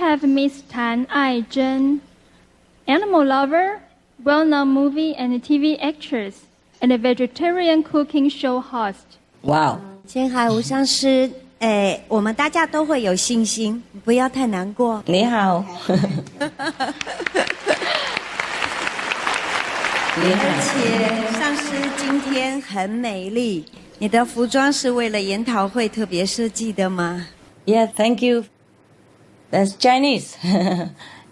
have Miss Tan Ai-Zhen, animal lover, well-known movie and TV actress, and a vegetarian cooking show host. Wow. 青海无上师，我们大家都会有信心，不要太难过。你好。而且上师今天很美丽，你的服装是为了研讨会特别设计的吗？ Yeah, thank you. That's Chinese.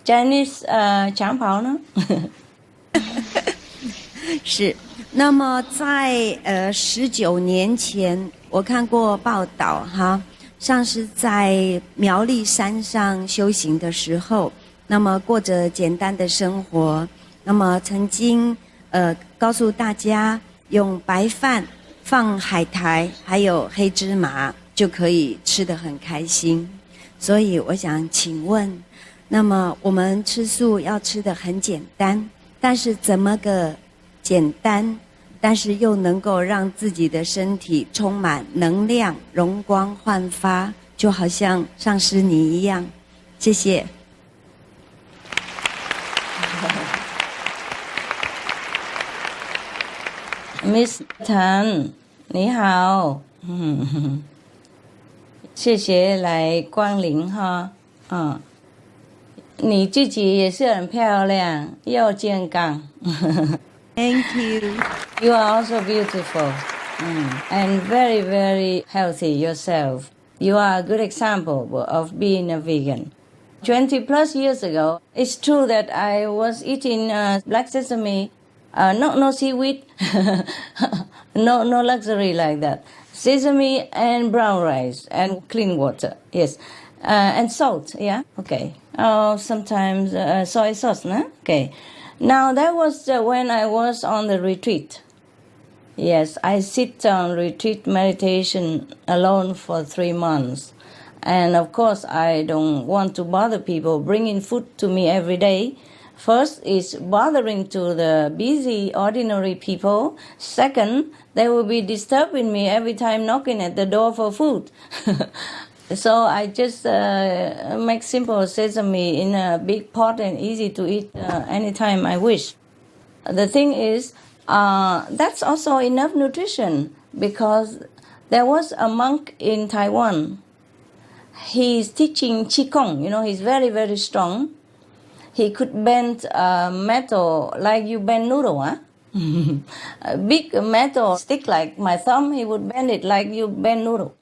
Chinese 长袍呢？是。那么在19年前，我看过报道哈，上师在苗栗山上修行的时候，那么过着简单的生活，那么曾经告诉大家用白饭放海苔还有黑芝麻就可以吃得很开心。所以我想请问，那么我们吃素要吃得很简单，但是怎么个简单，但是又能够让自己的身体充满能量、容光焕发，就好像上师你一样。谢谢。Miss Tan， 你好，谢谢来光临哈，你自己也是很漂亮，又健康。Thank you. You are also beautiful, and very, very healthy yourself. You are a good example of being a vegan. 20 plus years ago, it's true that I was eating black sesame, no seaweed, no luxury like that. Sesame and brown rice and clean water, yes. And salt, yeah, okay. Sometimes soy sauce, no? Okay. Now that was when I was on the retreat. Yes, I sit on retreat meditation alone for 3 months. And of course, I don't want to bother people bringing food to me every day. First, it's bothering to the busy, ordinary people. Second, they will be disturbing me every time knocking at the door for food. So I just make simple sesame in a big pot and easy to eat anytime I wish. The thing is, that's also enough nutrition because there was a monk in Taiwan. He's teaching Qigong, he's very, very strong. He could bend metal like you bend noodle, huh? A big metal stick like my thumb, he would bend it like you bend noodle.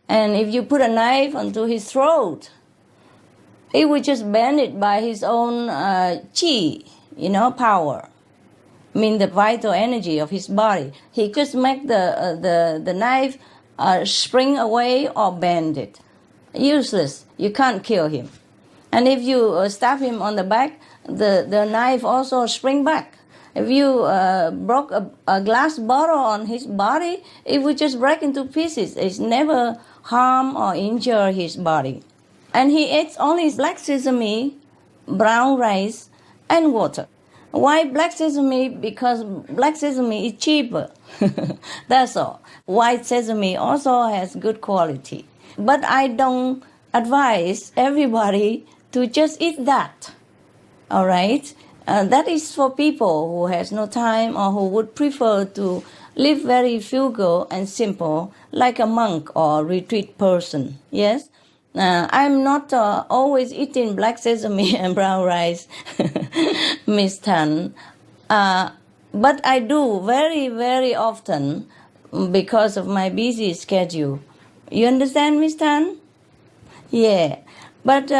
And if you put a knife onto his throat, he would just bend it by his own qi, power. I mean the vital energy of his body. He just make the knife spring away or bend it. Useless. You can't kill him. And if you stab him on the back, the knife also spring back. If you broke a glass bottle on his body, it would just break into pieces. It's never harm or injure his body. And he eats only black sesame, brown rice, and water. Why black sesame? Because black sesame is cheaper. That's all. White sesame also has good quality. But I don't advise everybody to just eat that. All right? That is for people who has no time or who would prefer to live very frugal and simple, like a monk or retreat person. Yes? I'm not always eating black sesame and brown rice, Miss Tan. But I do very, very often because of my busy schedule. You understand, Miss Tan? Yeah. But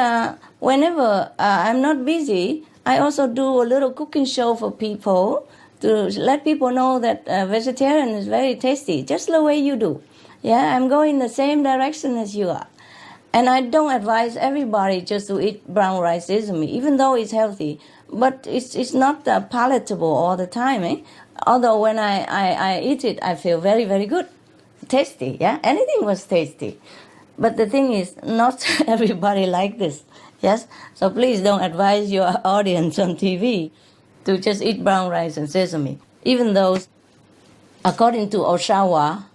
whenever I'm not busy, I also do a little cooking show for people to let people know that vegetarian is very tasty, just the way you do. Yeah, I'm going the same direction as you are. And I don't advise everybody just to eat brown rice sesame, even though it's healthy. But it's not palatable all the time, eh? Although when I eat it, I feel very, very good. Tasty, yeah? Anything was tasty. But the thing is, not everybody like this. Yes? So please don't advise your audience on TV to just eat brown rice and sesame. Even though, according to Oshawa,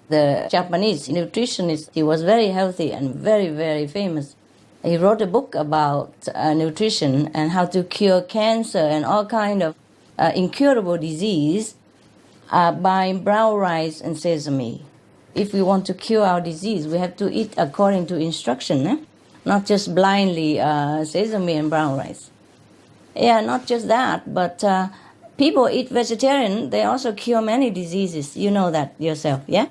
the Japanese nutritionist, he was very healthy and very, very famous. He wrote a book about nutrition and how to cure cancer and all kind of incurable disease by brown rice and sesame. If we want to cure our disease, we have to eat according to instruction, not just blindly sesame and brown rice. Yeah, not just that, but people eat vegetarian, they also cure many diseases. You know that yourself, yeah?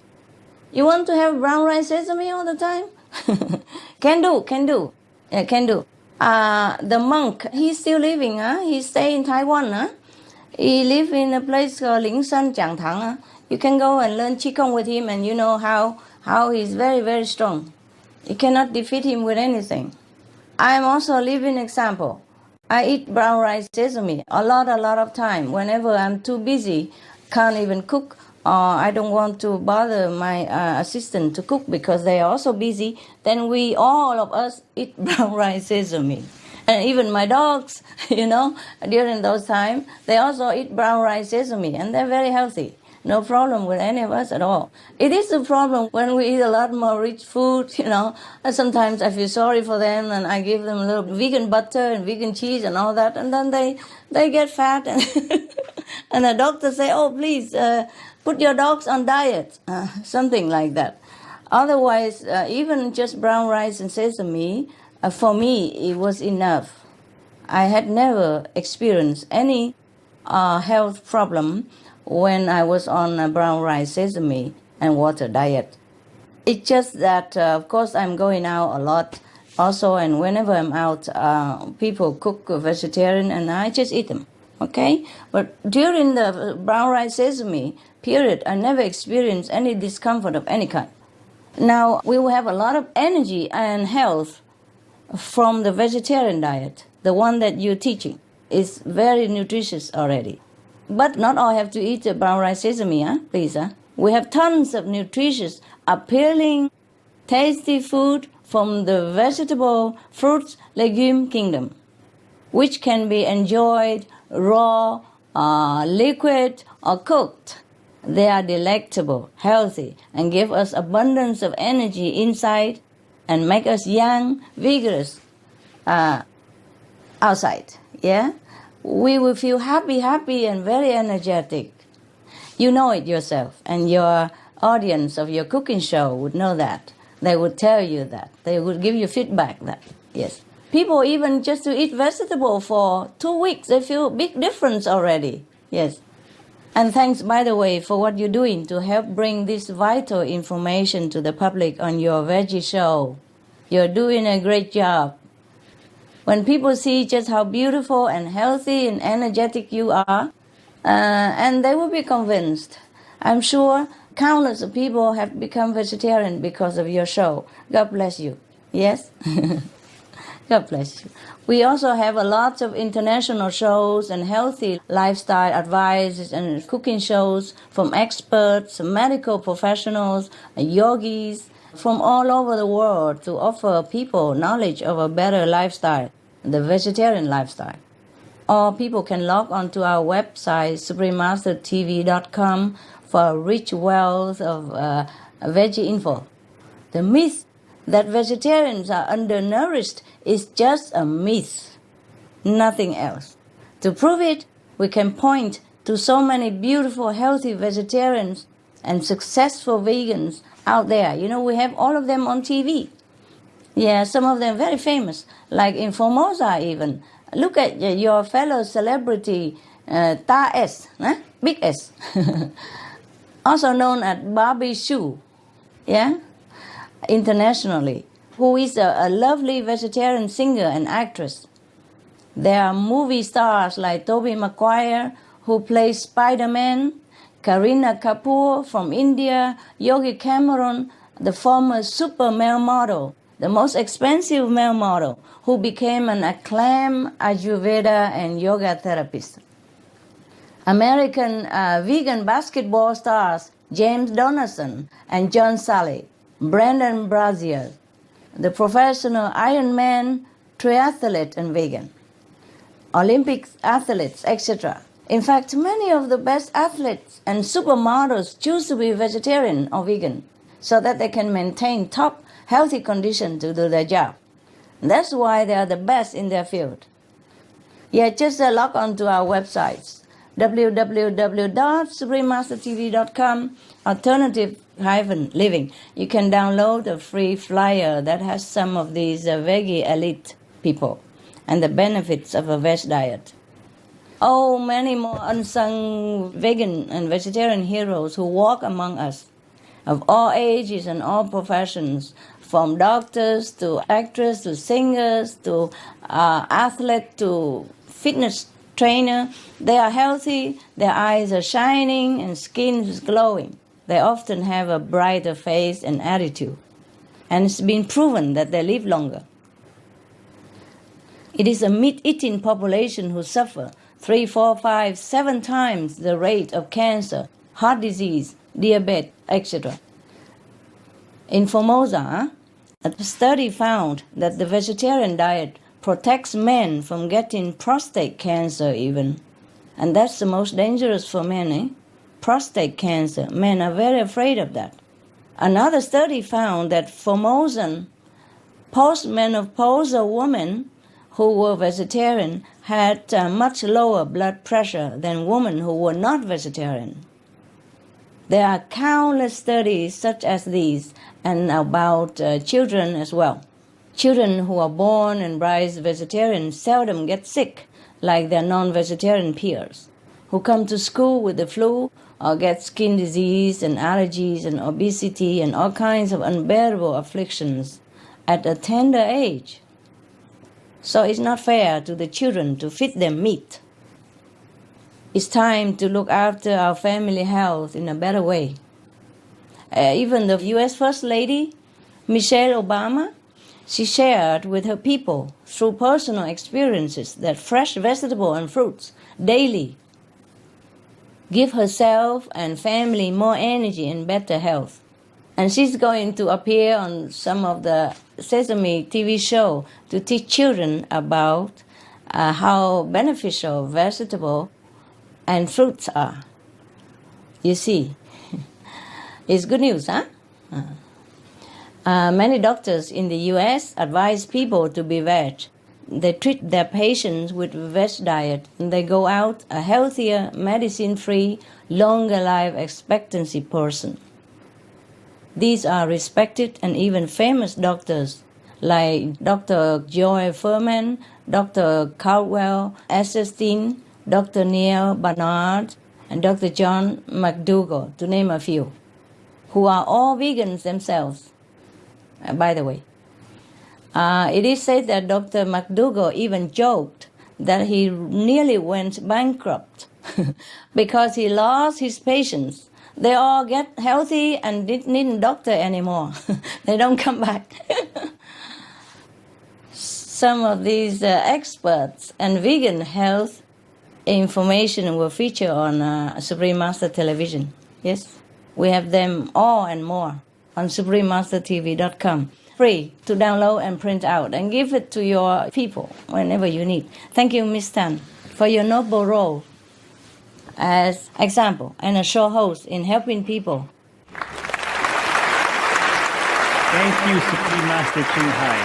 You want to have brown rice sesame all the time? Can do. Yeah, can do. The monk, he's still living, he stay in Taiwan, He live in a place called Lingshan Jiangtang. You can go and learn Qigong with him, and you know how he's very, very strong. You cannot defeat him with anything. I am also a living example. I eat brown rice sesame a lot of time. Whenever I'm too busy, can't even cook, or I don't want to bother my assistant to cook because they are also busy, then we, all of us, eat brown rice sesame. And even my dogs, during those times, they also eat brown rice sesame, and they're very healthy. No problem with any of us at all. It is a problem when we eat a lot more rich food, and sometimes I feel sorry for them, and I give them a little vegan butter and vegan cheese and all that, and then they get fat, and, and the doctor say, oh, please, put your dogs on diet, something like that. Otherwise, even just brown rice and sesame, for me, it was enough. I had never experienced any health problem when I was on a brown rice, sesame, and water diet. It's just that, of course, I'm going out a lot also, and whenever I'm out, people cook vegetarian, and I just eat them, okay? But during the brown rice, sesame period, I never experienced any discomfort of any kind. Now, we will have a lot of energy and health from the vegetarian diet. The one that you're teaching is very nutritious already. But not all have to eat the brown rice sesame, please. We have tons of nutritious, appealing, tasty food from the vegetable, fruits, legume kingdom, which can be enjoyed raw, liquid, or cooked. They are delectable, healthy, and give us abundance of energy inside and make us young, vigorous outside, yeah? We will feel happy and very energetic. You know it yourself, and your audience of your cooking show would know that. They would tell you that. They would give you feedback that, yes. People even just to eat vegetable for 2 weeks, they feel a big difference already, yes. And thanks, by the way, for what you're doing to help bring this vital information to the public on your veggie show. You're doing a great job. When people see just how beautiful and healthy and energetic you are, and they will be convinced. I'm sure countless of people have become vegetarian because of your show. God bless you. Yes? God bless you. We also have a lot of international shows and healthy lifestyle advice and cooking shows from experts, medical professionals, yogis from all over the world to offer people knowledge of a better lifestyle, the vegetarian lifestyle. Or people can log on to our website, suprememastertv.com, for a rich wealth of veggie info. The myth that vegetarians are undernourished is just a myth, nothing else. To prove it, we can point to so many beautiful, healthy vegetarians and successful vegans out there. We have all of them on TV. Yeah, some of them very famous, like in Formosa even. Look at your fellow celebrity, Ta S, Big S, also known as Barbie Shu, yeah, internationally, who is a lovely vegetarian singer and actress. There are movie stars like Tobey Maguire, who plays Spider-Man, Kareena Kapoor from India, Yogi Cameron, the former super male model, the most expensive male model, who became an acclaimed Ayurveda and yoga therapist. American vegan basketball stars James Donaldson and John Sally, Brandon Brazier, the professional Ironman triathlete and vegan, Olympic athletes, etc. In fact, many of the best athletes and supermodels choose to be vegetarian or vegan so that they can maintain top healthy condition to do their job. That's why they are the best in their field. Yeah, just log on to our websites, www.suprememastertv.com, alternative-living. You can download a free flyer that has some of these veggie elite people and the benefits of a veg diet. Oh, many more unsung vegan and vegetarian heroes who walk among us, of all ages and all professions, from doctors to actors to singers to athletes to fitness trainer. They are healthy, their eyes are shining and skin is glowing. They often have a brighter face and attitude, and it's been proven that they live longer. It is a meat-eating population who suffer 3, 4, 5, 7 times the rate of cancer, heart disease, diabetes, etc. In Formosa, a study found that the vegetarian diet protects men from getting prostate cancer even. And that's the most dangerous for men, eh? Prostate cancer. Men are very afraid of that. Another study found that Formosan postmenopausal women who were vegetarian had much lower blood pressure than women who were not vegetarian. There are countless studies such as these and about children as well. Children who are born and raised vegetarian seldom get sick like their non-vegetarian peers, who come to school with the flu or get skin disease and allergies and obesity and all kinds of unbearable afflictions at a tender age. So it's not fair to the children to feed them meat. It's time to look after our family health in a better way. Even the U.S. First Lady, Michelle Obama, she shared with her people through personal experiences that fresh vegetables and fruits daily give herself and family more energy and better health. And she's going to appear on some of the Sesame TV show to teach children about how beneficial vegetables and fruits are. You see, it's good news, huh? Many doctors in the U.S. advise people to be veg. They treat their patients with veg diet, and they go out a healthier, medicine-free, longer life expectancy person. These are respected and even famous doctors like Dr. Joy Furman, Dr. Caldwell Esselstyn, Dr. Neil Barnard, and Dr. John McDougall, to name a few, who are all vegans themselves, by the way. It is said that Dr. McDougall even joked that he nearly went bankrupt because he lost his patients. They all get healthy and didn't need a doctor anymore. They don't come back. Some of these experts and vegan health information will feature on Supreme Master Television. Yes, we have them all and more on suprememastertv.com. Free to download and print out and give it to your people whenever you need. Thank you, Ms. Tan, for your noble role as example and a show host in helping people. Thank you, Supreme Master Ching Hai.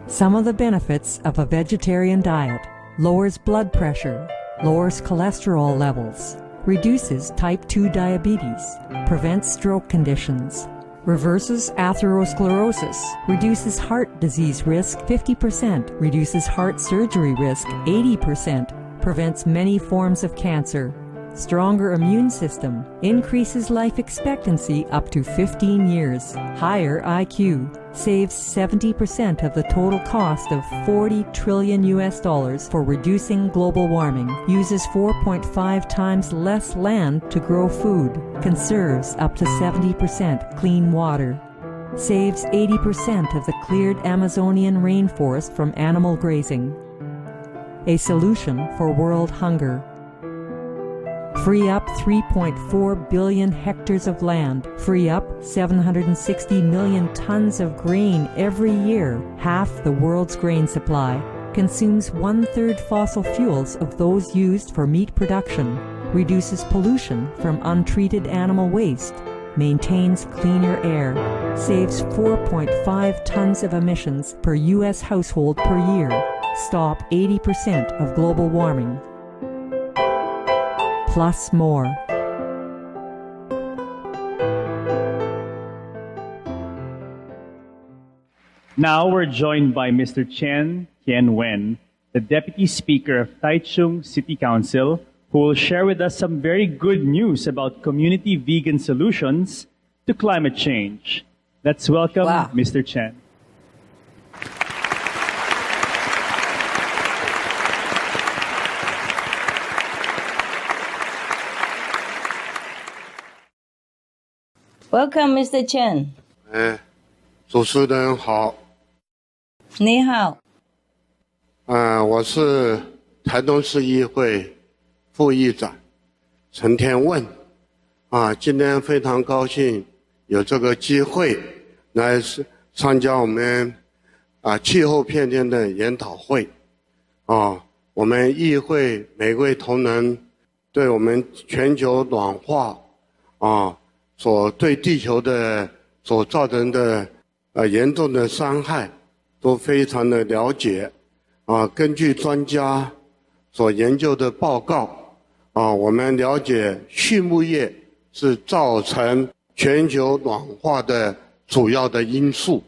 Some of the benefits of a vegetarian diet: lowers blood pressure, lowers cholesterol levels, reduces type 2 diabetes, prevents stroke conditions, reverses atherosclerosis, reduces heart disease risk 50%, reduces heart surgery risk 80%, prevents many forms of cancer, stronger immune system, increases life expectancy up to 15 years, higher IQ, saves 70% of the total cost of $40 trillion for reducing global warming, uses 4.5 times less land to grow food, conserves up to 70% clean water, saves 80% of the cleared Amazonian rainforest from animal grazing. A solution for world hunger. Free up 3.4 billion hectares of land, free up 760 million tons of grain every year, half the world's grain supply, consumes 1/3 fossil fuels of those used for meat production, reduces pollution from untreated animal waste, maintains cleaner air, saves 4.5 tons of emissions per U.S. household per year, stop 80% of global warming, plus more. Now we're joined by Mr. Chen Tianwen, the Deputy Speaker of Taichung City Council, who will share with us some very good news about community vegan solutions to climate change. Let's welcome Mr. Chen. Welcome, Mr. Chen. 主持人好。你好。我是台东市议会副议长陈天问。今天非常高兴有这个机会来参加我们气候变迁的研讨会。我们议会每位同仁对我们全球暖化所对地球的所造成的严重的伤害都非常的了解。根据专家所研究的报告我们了解畜牧业是造成全球暖化的主要的因素。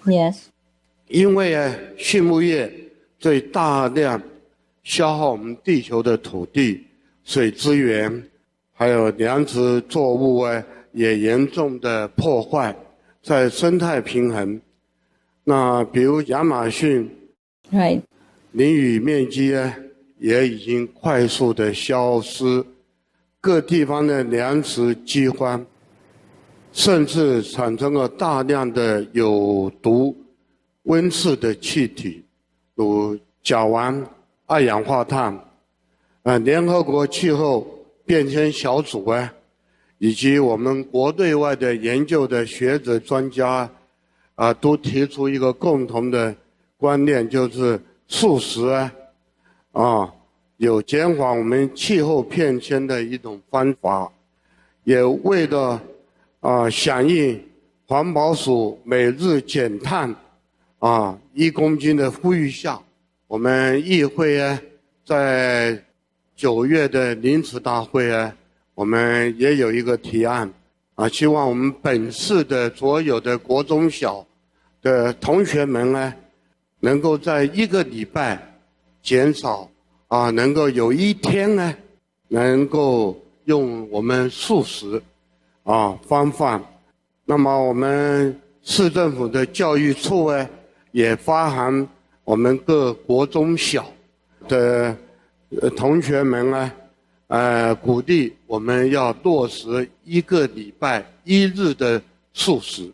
Yes. 因为畜牧业最大量消耗我们地球的土地、水资源，还有粮食作物也严重的破坏在生态平衡。那比如亚马逊 Right. 林雨面积也已经快速的消失，各地方的粮食饥荒，甚至产生了大量的有毒温室的气体，如甲烷、二氧化碳。联合国气候变迁小组以及我们国内外的研究的学者专家都提出一个共同的观念，就是素食有减缓我们气候变迁的一种方法，也为了响应环保署每日减碳1公斤的呼吁下，我们议会在9月的临时大会我们也有一个提案希望我们本市的所有的国中小的同学们能够在1个礼拜减少能够有1天能够用我们素食方法。那么我们市政府的教育处也发函我们各国中小的同学们鼓励我们要落实1个礼拜1日的素食。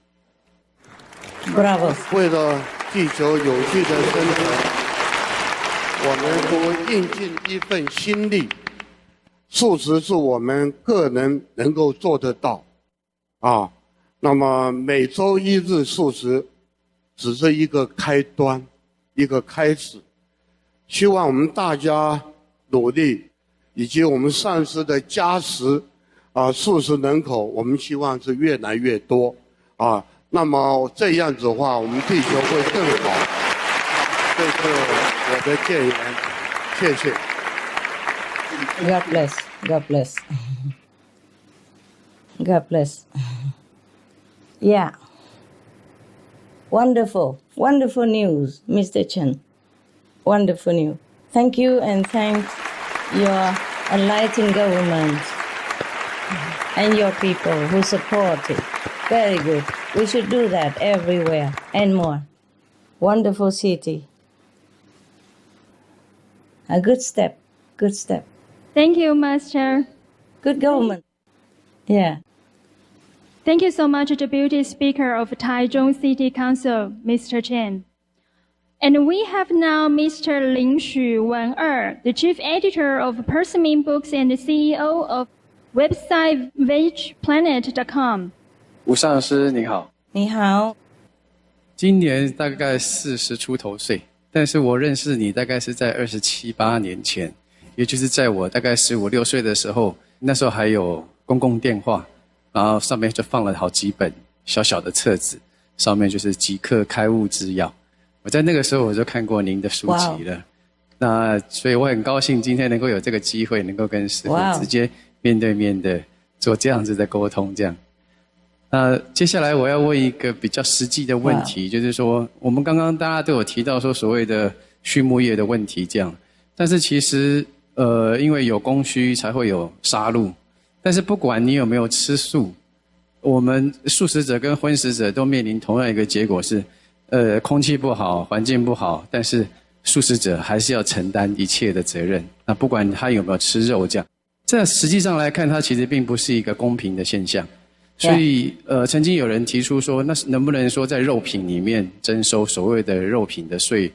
Bravo. 为了地球有序的生存，我们都应尽一份心力。素食是我们个人能够做得到那么每周1日素食只是一个开端，一个开始。希望我们大家努力，以及我们上司的加持素食人口我们希望是越来越多那么这样子的话我们地球会更好。这是我的建言，谢谢。 God bless. God bless. God bless. Yeah. Wonderful. Wonderful news, Mr. Chen. Wonderful news. Thank you and thank your enlightened government and your people who support it. Very good. We should do that everywhere and more. Wonderful city. A good step. Good step. Thank you, Master. Good government. Yeah. Thank you so much, Deputy Speaker of Taichung City Council, Mr. Chen. And we have now Mr. Ch.A.Y.R.аар, the Chief Editor of Persimmon Books and the CEO of website vegeplanet.com. 吴上师你好。你好。今年大概40出头岁，但是我认识你大概是在27、8年前，也就是在我大概15、16岁的时候，那时候还有公共电话，然后上面就放了好几本小小的册子，上面就是即刻开悟之要。我在那个时候我就看过您的书籍了。那所以我很高兴今天能够有这个机会，能够跟师父直接面对面的做这样子的沟通，这样。那接下来我要问一个比较实际的问题，就是说我们刚刚大家都有提到说所谓的畜牧业的问题这样，但是其实因为有供需才会有杀戮，但是不管你有没有吃素，我们素食者跟荤食者都面临同样一个结果是空气不好，环境不好，但是素食者还是要承担一切的责任。那不管他有没有吃肉这样，这实际上来看，它其实并不是一个公平的现象。所以曾经有人提出说，那能不能说在肉品里面征收所谓的肉品的税，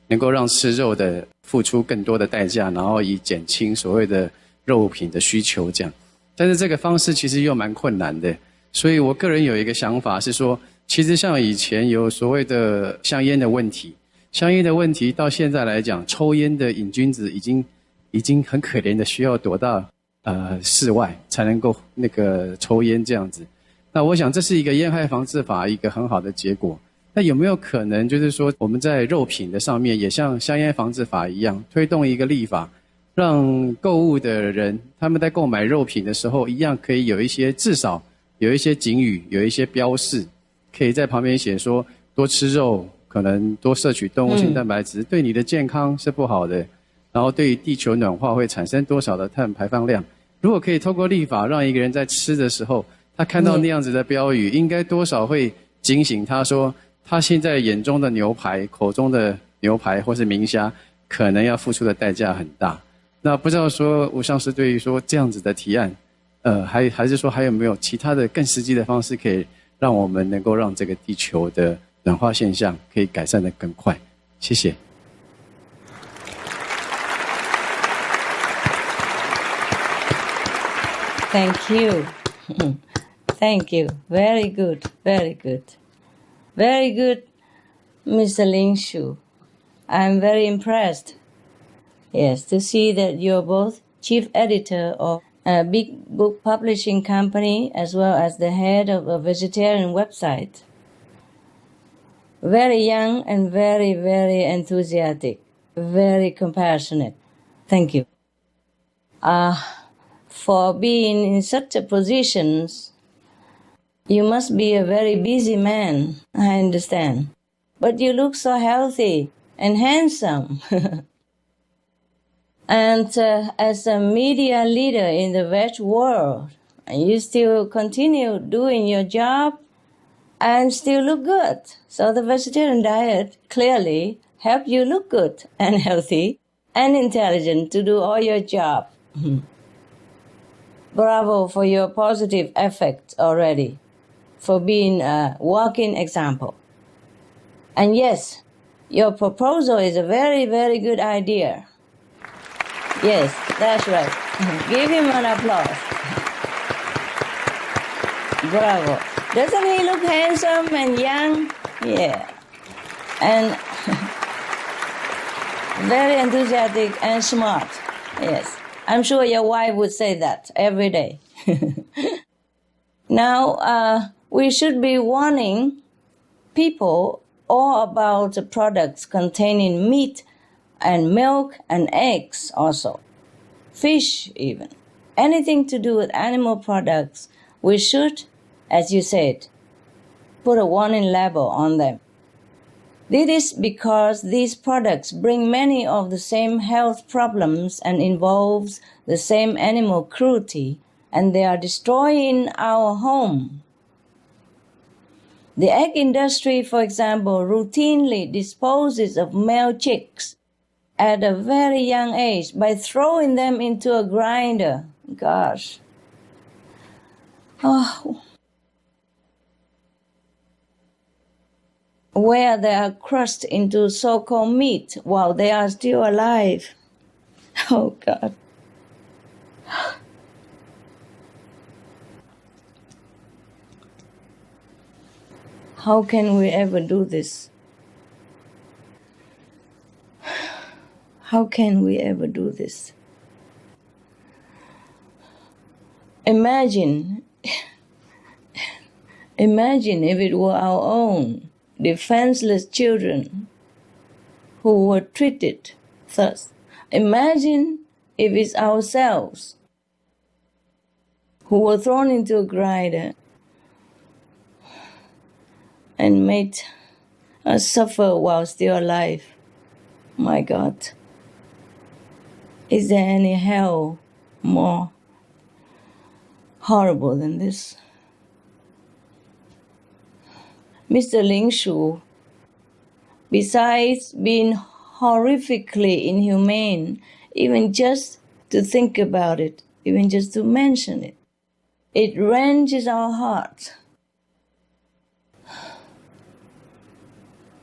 能够让吃肉的付出更多的代价，然后以减轻所谓的肉品的需求这样。但是这个方式其实又蛮困难的。所以我个人有一个想法是说，其实像以前有所谓的香烟的问题，香烟的问题到现在来讲，抽烟的瘾君子已经很可怜的需要躲到室外才能够那个抽烟这样子。那我想这是一个烟害防治法一个很好的结果。那有没有可能就是说我们在肉品的上面也像香烟防治法一样推动一个立法，让购物的人他们在购买肉品的时候一样可以有一些，至少有一些警语，有一些标示，可以在旁边写说多吃肉可能多摄取动物性蛋白质对你的健康是不好的，然后对于地球暖化会产生多少的碳排放量。如果可以透过立法让一个人在吃的时候他看到那样子的标语，应该多少会警醒他说他现在眼中的牛排，口中的牛排或是明虾可能要付出的代价很大。那不知道说吴上师对于说这样子的提案还是说还有没有其他的更实际的方式可以让我们能够让这个地球的暖化现象可以改善得更快？谢谢。Thank you. Thank you. Very good. Very good. Very good, Mr. Ling Shu. I'm very impressed. Yes, to see that you're both chief editor of a big book publishing company as well as the head of a vegetarian website. Very young and very, very enthusiastic. Very compassionate. Thank you. For being in such a positions, you must be a very busy man, I understand. But you look so healthy and handsome. And as a media leader in the veg world, you still continue doing your job and still look good. So the vegetarian diet clearly helps you look good and healthy and intelligent to do all your job. Bravo for your positive effect already, for being a walking example. And yes, your proposal is a very, very good idea. Yes, that's right. Give him an applause. Bravo. Doesn't he look handsome and young? Yeah. And very enthusiastic and smart. Yes. I'm sure your wife would say that every day. Now, we should be warning people all about the products containing meat and milk and eggs also. Fish even. Anything to do with animal products, we should, as you said, put a warning label on them. This is because these products bring many of the same health problems and involves the same animal cruelty, and they are destroying our home. The egg industry, for example, routinely disposes of male chicks at a very young age by throwing them into a grinder. Gosh. Oh. Where they are crushed into so-called meat while they are still alive. Oh, God. How can we ever do this? How can we ever do this? Imagine if it were our own defenseless children who were treated thus. Imagine if it's ourselves who were thrown into a grinder and made us suffer while still alive. My God, is there any hell more horrible than this? Mr. Ling Shu, besides being horrifically inhumane, even just to think about it, even just to mention it, it wrenches our hearts.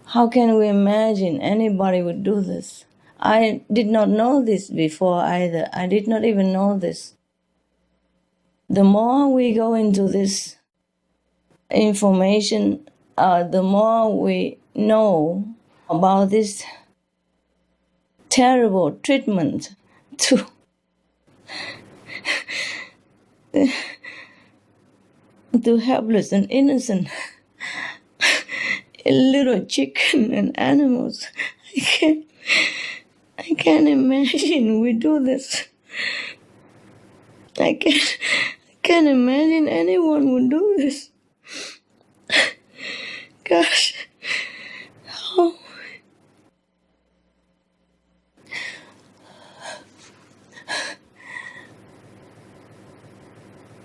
How can we imagine anybody would do this? I did not know this before either. I did not even know this. The more we go into this information, the more we know about this terrible treatment to helpless and innocent little chicken and animals. I can't imagine we do this. I can't imagine anyone would do this. Gosh. Oh.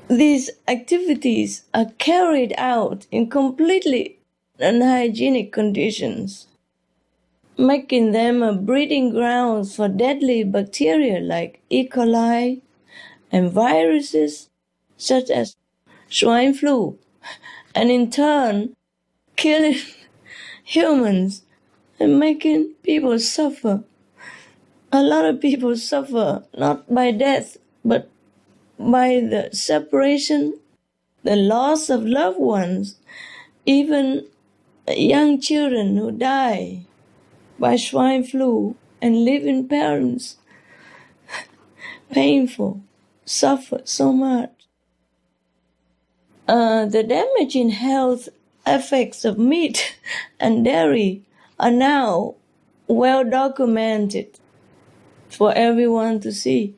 These activities are carried out in completely unhygienic conditions, making them a breeding grounds for deadly bacteria like E. coli and viruses such as swine flu, and in turn killing humans and making people suffer. A lot of people suffer not by death, but by the separation, the loss of loved ones, even young children who die by swine flu and living parents. Painful, suffer so much. The damaging health effects of meat and dairy are now well documented for everyone to see.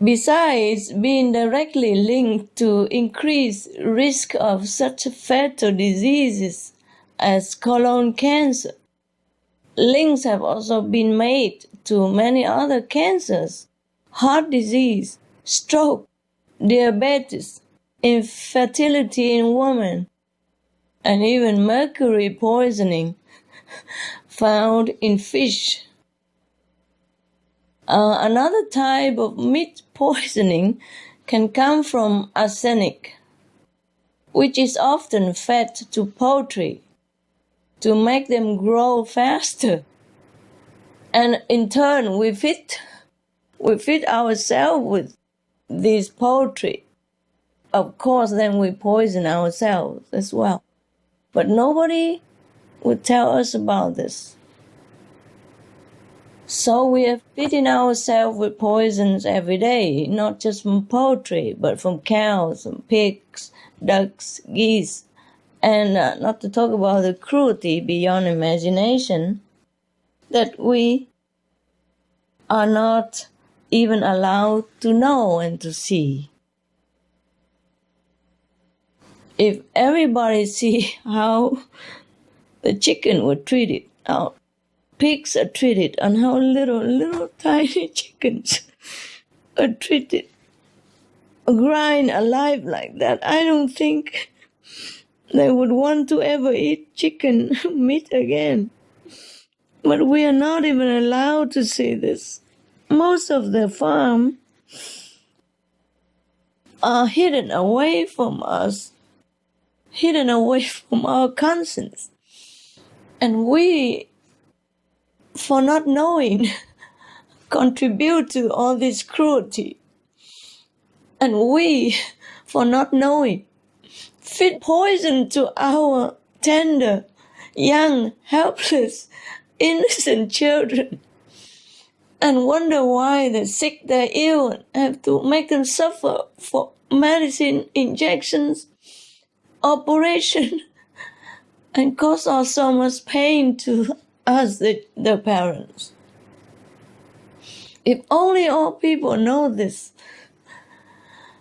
Besides being directly linked to increased risk of such fatal diseases as colon cancer, links have also been made to many other cancers, heart disease, stroke, diabetes, infertility in women, and even mercury poisoning found in fish. Another type of meat poisoning can come from arsenic, which is often fed to poultry to make them grow faster. And in turn, we feed ourselves with this poultry. Of course, then we poison ourselves as well. But nobody would tell us about this. So we are feeding ourselves with poisons every day, not just from poultry, but from cows, from pigs, ducks, geese, and not to talk about the cruelty beyond imagination that we are not even allowed to know and to see. If everybody see how the chicken were treated, how pigs are treated, and how little tiny chickens are treated, grind alive like that, I don't think they would want to ever eat chicken meat again. But we are not even allowed to see this. Most of the farm are hidden away from us, hidden away from our conscience. And we, for not knowing, contribute to all this cruelty. And we, for not knowing, feed poison to our tender, young, helpless, innocent children and wonder why they're sick, they're ill, and have to make them suffer for medicine, injections, operation, and cause us so much pain to us, the parents. If only all people know this.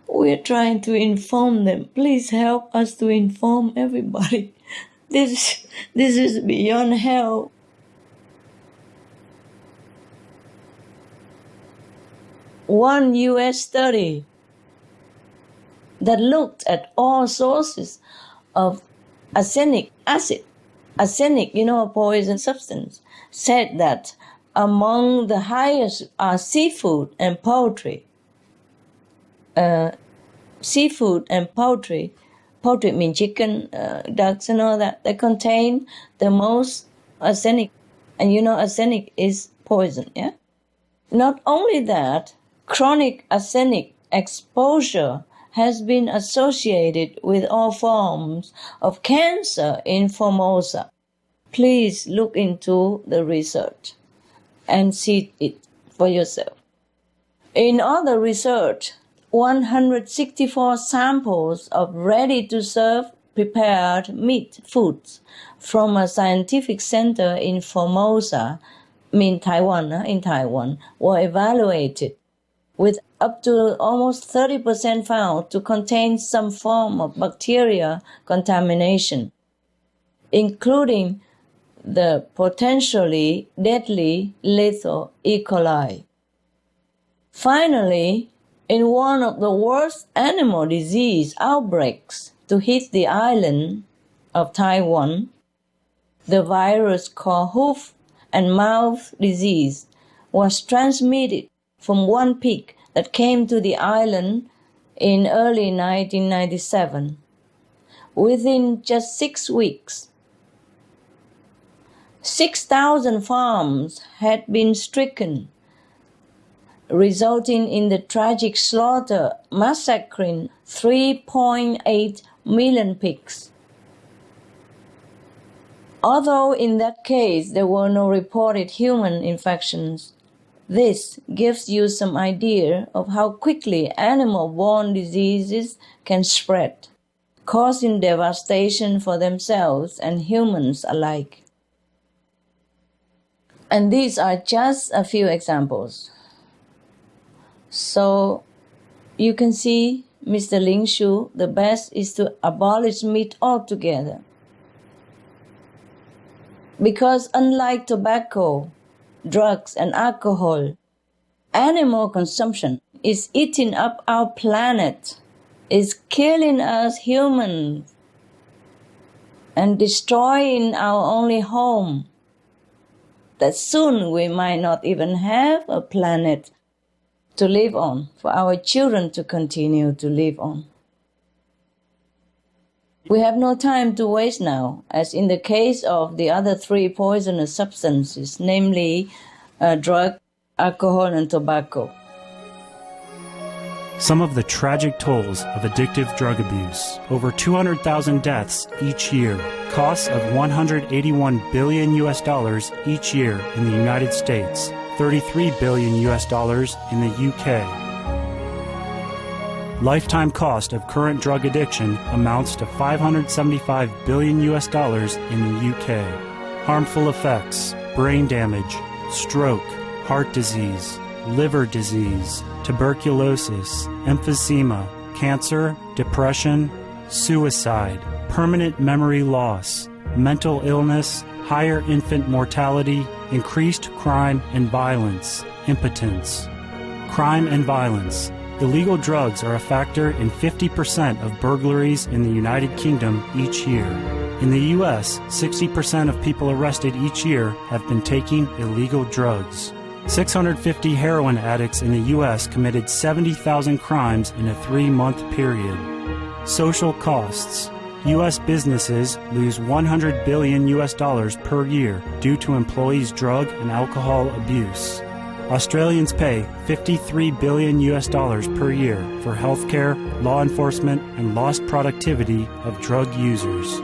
We're trying to inform them. Please help us to inform everybody. This is beyond help. One U.S. study that looked at all sources of arsenic acid, arsenic, a poison substance, said that among the highest are seafood and poultry. Seafood and poultry means chicken, ducks and all that, they contain the most arsenic. And arsenic is poison, yeah? Not only that, chronic arsenic exposure has been associated with all forms of cancer in Formosa. Please look into the research and see it for yourself. In other research, 164 samples of ready-to-serve prepared meat foods from a scientific center in Formosa, in Taiwan, were evaluated, with up to almost 30% found to contain some form of bacteria contamination, including the potentially deadly lethal E. coli. Finally, in one of the worst animal disease outbreaks to hit the island of Taiwan, the virus called hoof and mouth disease was transmitted from one pig that came to the island in early 1997. Within just 6 weeks, 6,000 farms had been stricken, resulting in the tragic slaughter, massacring 3.8 million pigs. Although in that case there were no reported human infections, this gives you some idea of how quickly animal-borne diseases can spread, causing devastation for themselves and humans alike. And these are just a few examples. So you can see, Mr. Ling Shu, the best is to abolish meat altogether. Because unlike tobacco, drugs, and alcohol, animal consumption is eating up our planet, is killing us humans, and destroying our only home, that soon we might not even have a planet to live on, for our children to continue to live on. We have no time to waste now, as in the case of the other 3 poisonous substances, namely drug, alcohol, and tobacco. Some of the tragic tolls of addictive drug abuse: over 200,000 deaths each year, costs of $181 billion each year in the United States, $33 billion in the UK. Lifetime cost of current drug addiction amounts to $575 billion in the UK. Harmful effects: brain damage, stroke, heart disease, liver disease, tuberculosis, emphysema, cancer, depression, suicide, permanent memory loss, mental illness, higher infant mortality, increased crime and violence, impotence. Crime and violence. Illegal drugs are a factor in 50% of burglaries in the United Kingdom each year. In the U.S., 60% of people arrested each year have been taking illegal drugs. 650 heroin addicts in the U.S. committed 70,000 crimes in a 3-month period. Social costs. U.S. businesses lose $100 billion per year due to employees' drug and alcohol abuse. Australians pay $53 billion per year for healthcare, law enforcement, and lost productivity of drug users.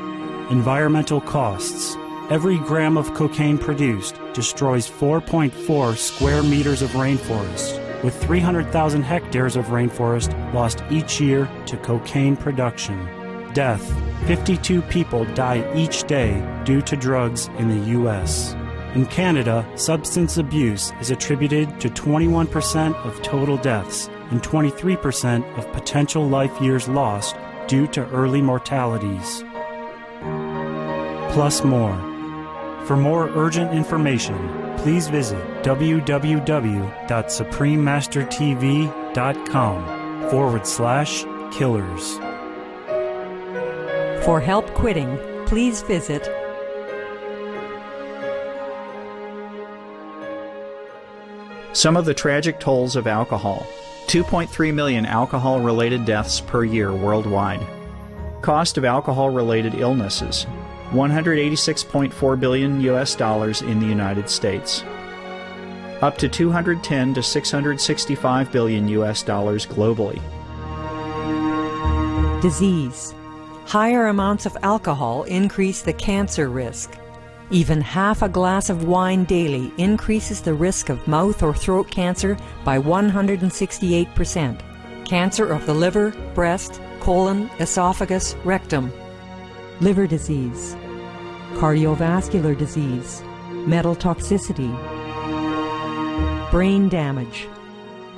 Environmental costs. Every gram of cocaine produced destroys 4.4 square meters of rainforest, with 300,000 hectares of rainforest lost each year to cocaine production. Death: 52 people die each day due to drugs in the U.S. In Canada, substance abuse is attributed to 21% of total deaths and 23% of potential life years lost due to early mortalities. Plus more. For more urgent information, please visit www.suprememastertv.com/killers. For help quitting, please visit Some of the tragic tolls of alcohol. 2.3 million alcohol-related deaths per year worldwide. Cost of alcohol-related illnesses. $186.4 billion in the United States. Up to $210 to $665 billion globally. disease. Higher amounts of alcohol increase the cancer risk. Even half a glass of wine daily increases the risk of mouth or throat cancer by 168%. Cancer of the liver, breast, colon, esophagus, rectum. Liver disease. Cardiovascular disease. Metal toxicity. Brain damage.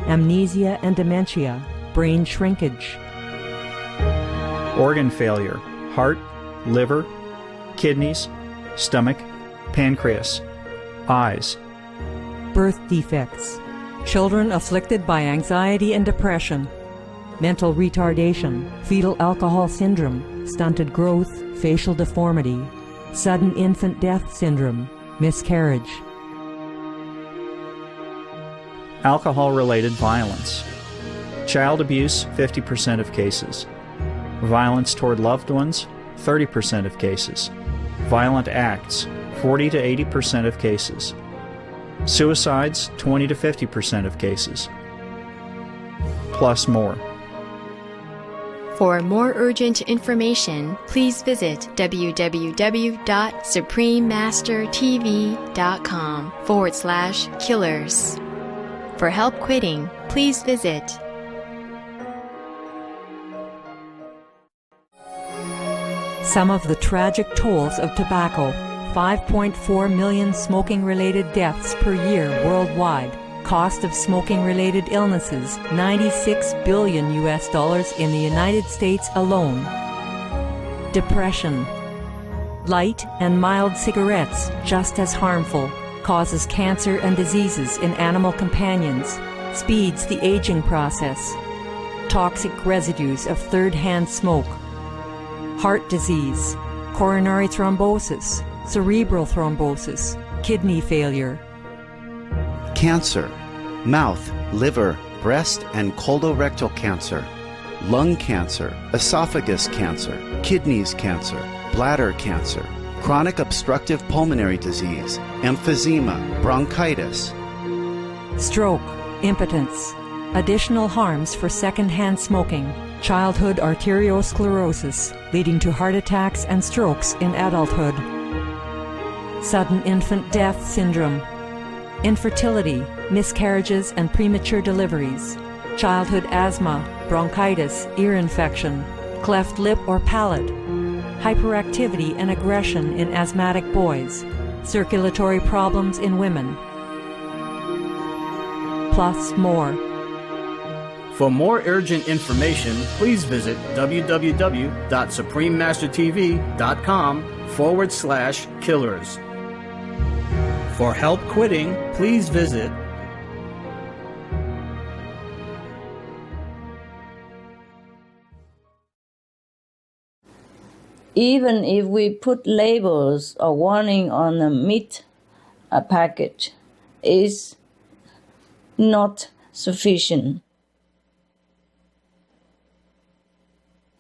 Amnesia and dementia. Brain shrinkage. Organ failure. Heart, liver, kidneys, stomach, pancreas, eyes. Birth defects. Children afflicted by anxiety and depression. Mental retardation, fetal alcohol syndrome, stunted growth, facial deformity, sudden infant death syndrome, miscarriage. Alcohol-related violence. Child abuse, 50% of cases. Violence toward loved ones, 30% of cases. Violent acts, 40 to 80% of cases. Suicides, 20 to 50% of cases. Plus more. For more urgent information, please visit www.suprememastertv.com/killers. For help quitting, please visit Some of the tragic tolls of tobacco. 5.4 million smoking-related deaths per year worldwide. Cost of smoking-related illnesses, $96 billion in the United States alone. Depression. Light and mild cigarettes, just as harmful, causes cancer and diseases in animal companions, speeds the aging process. Toxic residues of third-hand smoke. Heart disease, coronary thrombosis, cerebral thrombosis, kidney failure. Cancer, mouth, liver, breast, and colorectal cancer, lung cancer, esophagus cancer, kidneys cancer, bladder cancer, chronic obstructive pulmonary disease, emphysema, bronchitis. Stroke, impotence, additional harms for second-hand smoking, childhood arteriosclerosis, leading to heart attacks and strokes in adulthood. Sudden infant death syndrome, infertility, miscarriages and premature deliveries, childhood asthma, bronchitis, ear infection, cleft lip or palate, hyperactivity and aggression in asthmatic boys, circulatory problems in women. Plus more. For more urgent information, please visit www.suprememastertv.com/killers. For help quitting, please visit Even if we put labels or warning on the meat package, is not sufficient.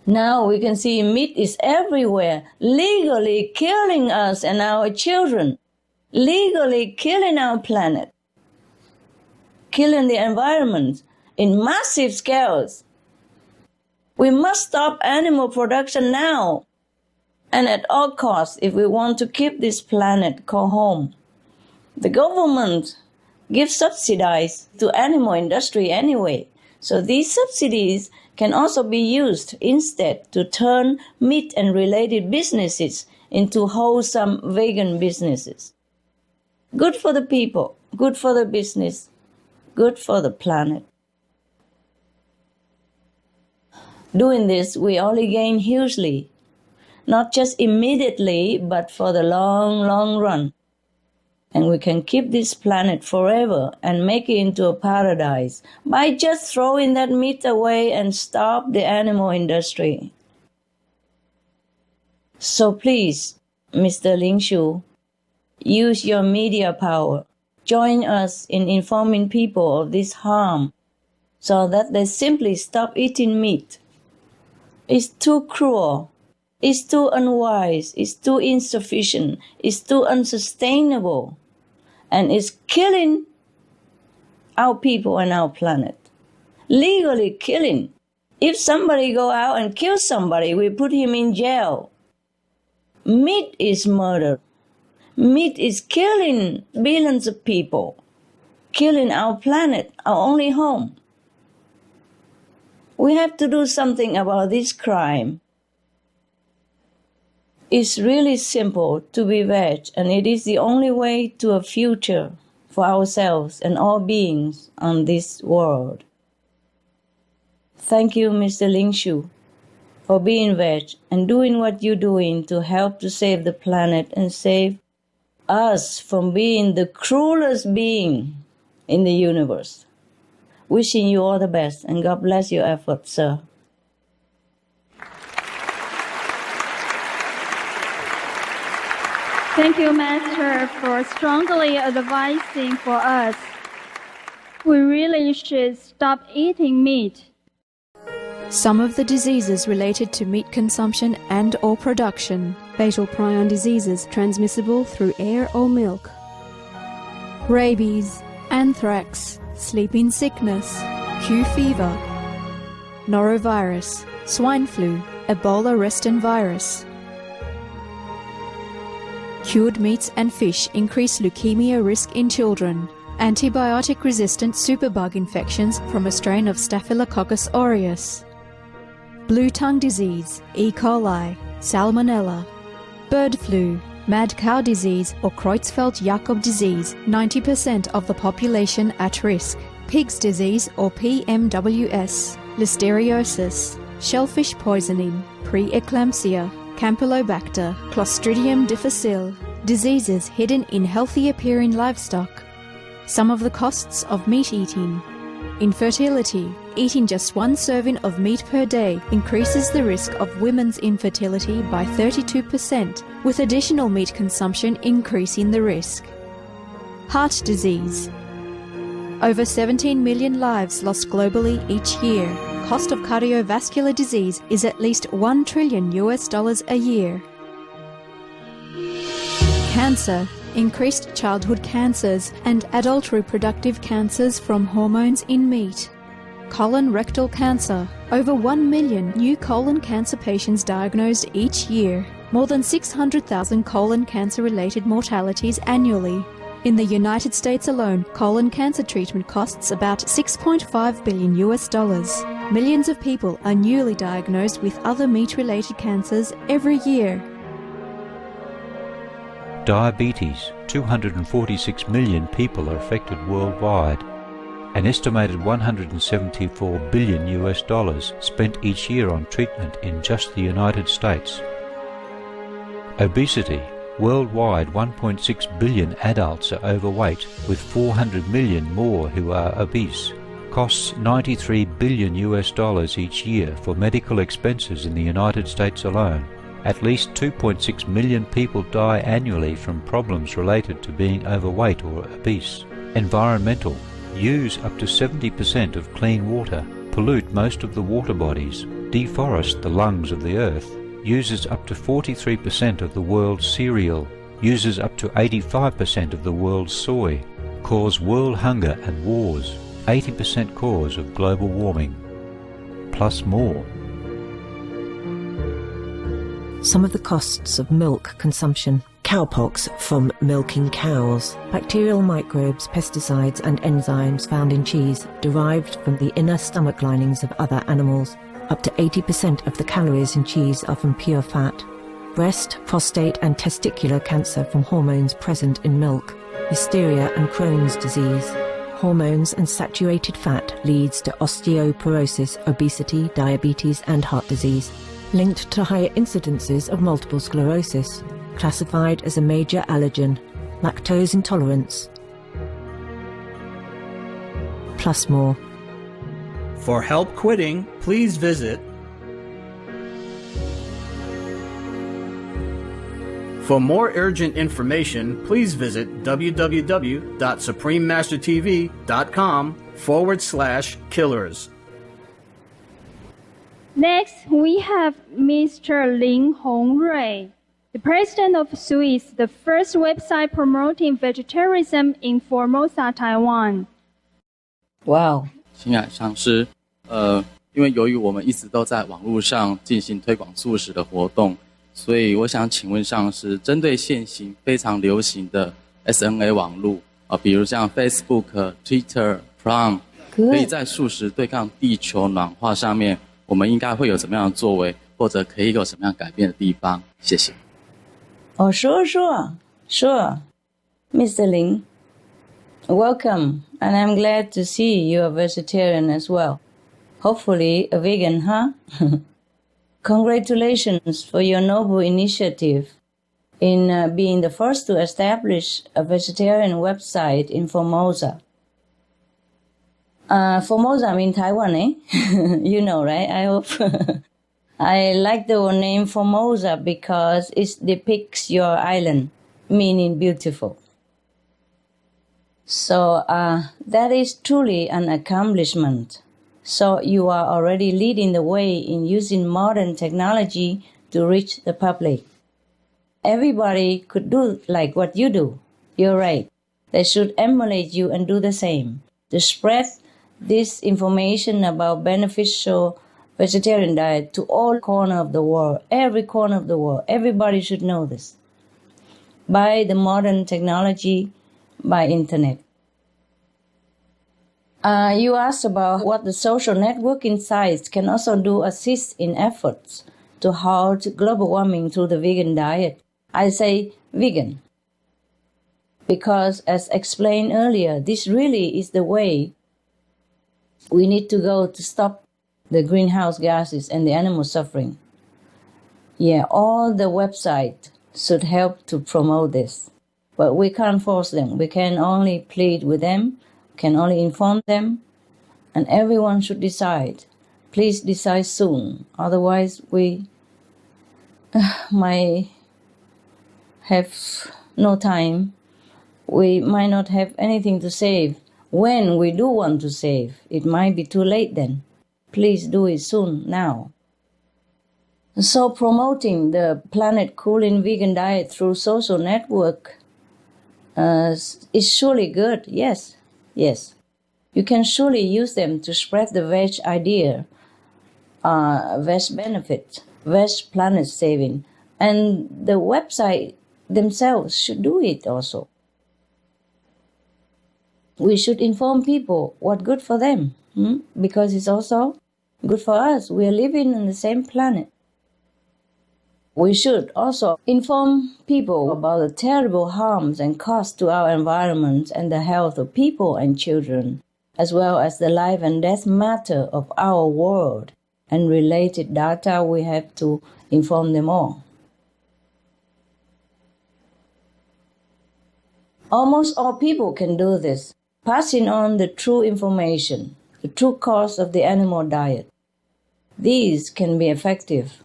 Now we can see meat is everywhere, legally killing us and our children, legally killing our planet, killing the environment in massive scales. We must stop animal production now and at all costs if we want to keep this planet called home. The government gives subsidies to animal industry anyway. So these subsidies can also be used instead to turn meat and related businesses into wholesome vegan businesses. Good for the people, good for the business, good for the planet. Doing this, we only gain hugely, not just immediately, but for the long, long run. And we can keep this planet forever and make it into a paradise by just throwing that meat away and stop the animal industry. So please, Mr. Ling Shu, use your media power. Join us in informing people of this harm so that they simply stop eating meat. It's too cruel. It's too unwise. It's too insufficient. It's too unsustainable. And it's killing our people and our planet. Legally killing. If somebody go out and kill somebody, we put him in jail. Meat is murder. Meat is killing billions of people. Killing our planet, our only home. We have to do something about this crime. It's really simple to be veg, and it is the only way to a future for ourselves and all beings on this world. Thank you, Mr. Ling Shu, for being veg and doing what you're doing to help to save the planet and save us from being the cruelest being in the universe. Wishing you all the best, and God bless your efforts, sir. Thank you, Master, for strongly advising for us. We really should stop eating meat. Some of the diseases related to meat consumption and or production. Fatal prion diseases transmissible through air or milk. Rabies, anthrax, sleeping sickness, Q fever, norovirus, swine flu, Ebola reston virus. Cured meats and fish increase leukemia risk in children. Antibiotic-resistant superbug infections from a strain of Staphylococcus aureus. Blue tongue disease, E. coli, salmonella. Bird flu, mad cow disease or Creutzfeldt-Jakob disease, 90% of the population at risk. Pig's disease or PMWS, listeriosis, shellfish poisoning, preeclampsia, Campylobacter, Clostridium difficile, diseases hidden in healthy-appearing livestock. Some of the costs of meat eating. Infertility. Eating just one serving of meat per day increases the risk of women's infertility by 32%, with additional meat consumption increasing the risk. Heart disease. Over 17 million lives lost globally each year. Cost of cardiovascular disease is at least $1 trillion a year. Cancer. Increased childhood cancers and adult reproductive cancers from hormones in meat. Colon rectal cancer. Over 1 million new colon cancer patients diagnosed each year. More than 600,000 colon cancer-related mortalities annually. In the United States alone, colon cancer treatment costs about $6.5 billion. Millions of people are newly diagnosed with other meat-related cancers every year. Diabetes. 246 million people are affected worldwide. An estimated $174 billion spent each year on treatment in just the United States. Obesity. Worldwide, 1.6 billion adults are overweight, with 400 million more who are obese. Costs $93 billion each year for medical expenses in the United States alone. At least 2.6 million people die annually from problems related to being overweight or obese. Environmental. Use up to 70% of clean water. Pollute most of the water bodies. Deforest the lungs of the earth. Uses up to 43% of the world's cereal. Uses up to 85% of the world's soy. Cause world hunger and wars. 80% cause of global warming. Plus more. Some of the costs of milk consumption. cowpox from milking cows. Bacterial microbes, pesticides and enzymes found in cheese derived from the inner stomach linings of other animals. Up to 80% of the calories in cheese are from pure fat. Breast, prostate and testicular cancer from hormones present in milk. Hysteria and Crohn's disease. Hormones and saturated fat leads to osteoporosis, obesity, diabetes and heart disease. Linked to higher incidences of multiple sclerosis. Classified as a major allergen. Lactose intolerance. Plus more. For help quitting, please visit For more urgent information, please visit www.suprememastertv.com/killers. Next, we have Mr. Lin Hongrui, the president of Swiss, the first website promoting vegetarianism in Formosa, Taiwan. Wow. 亲爱上师，因为由于我们一直都在网络上进行推广素食的活动，所以我想请问上师，针对现行非常流行的 SNA 网络比如像 Facebook、Twitter、Prom， 可以在素食对抗地球暖化上面，我们应该会有怎么样的作为，或者可以有什么样改变的地方？谢谢。Oh, sure. Mr. Lin, welcome, and I'm glad to see you're a vegetarian as well. Hopefully a vegan, huh? Congratulations for your noble initiative in being the first to establish a vegetarian website in Formosa. Formosa, I mean Taiwan, eh? You know, right? I hope. I like the name Formosa because it depicts your island, meaning beautiful. So that is truly an accomplishment. So you are already leading the way in using modern technology to reach the public. Everybody could do like what you do. You're right. They should emulate you and do the same. To spread this information about beneficial vegetarian diet to all corners of the world, every corner of the world. Everybody should know this. By the modern technology, by internet. You asked about what the social networking sites can also do assist in efforts to halt global warming through the vegan diet. I say vegan because, as explained earlier, this really is the way we need to go to stop the greenhouse gases and the animal suffering. Yeah, all the websites should help to promote this. But we can't force them. We can only plead with them, can only inform them, and everyone should decide. Please decide soon. Otherwise, we might have no time. We might not have anything to save. When we do want to save, it might be too late then. Please do it soon, now. So promoting the planet cooling vegan diet through social network is surely good. Yes. You can surely use them to spread the veg idea, veg benefit, veg planet saving. And the website themselves should do it also. We should inform people what's good for them, because it's also good for us. We are living on the same planet. We should also inform people about the terrible harms and costs to our environment and the health of people and children, as well as the life and death matter of our world and related data. We have to inform them all. Almost all people can do this, passing on the true information, the true cost of the animal diet. These can be effective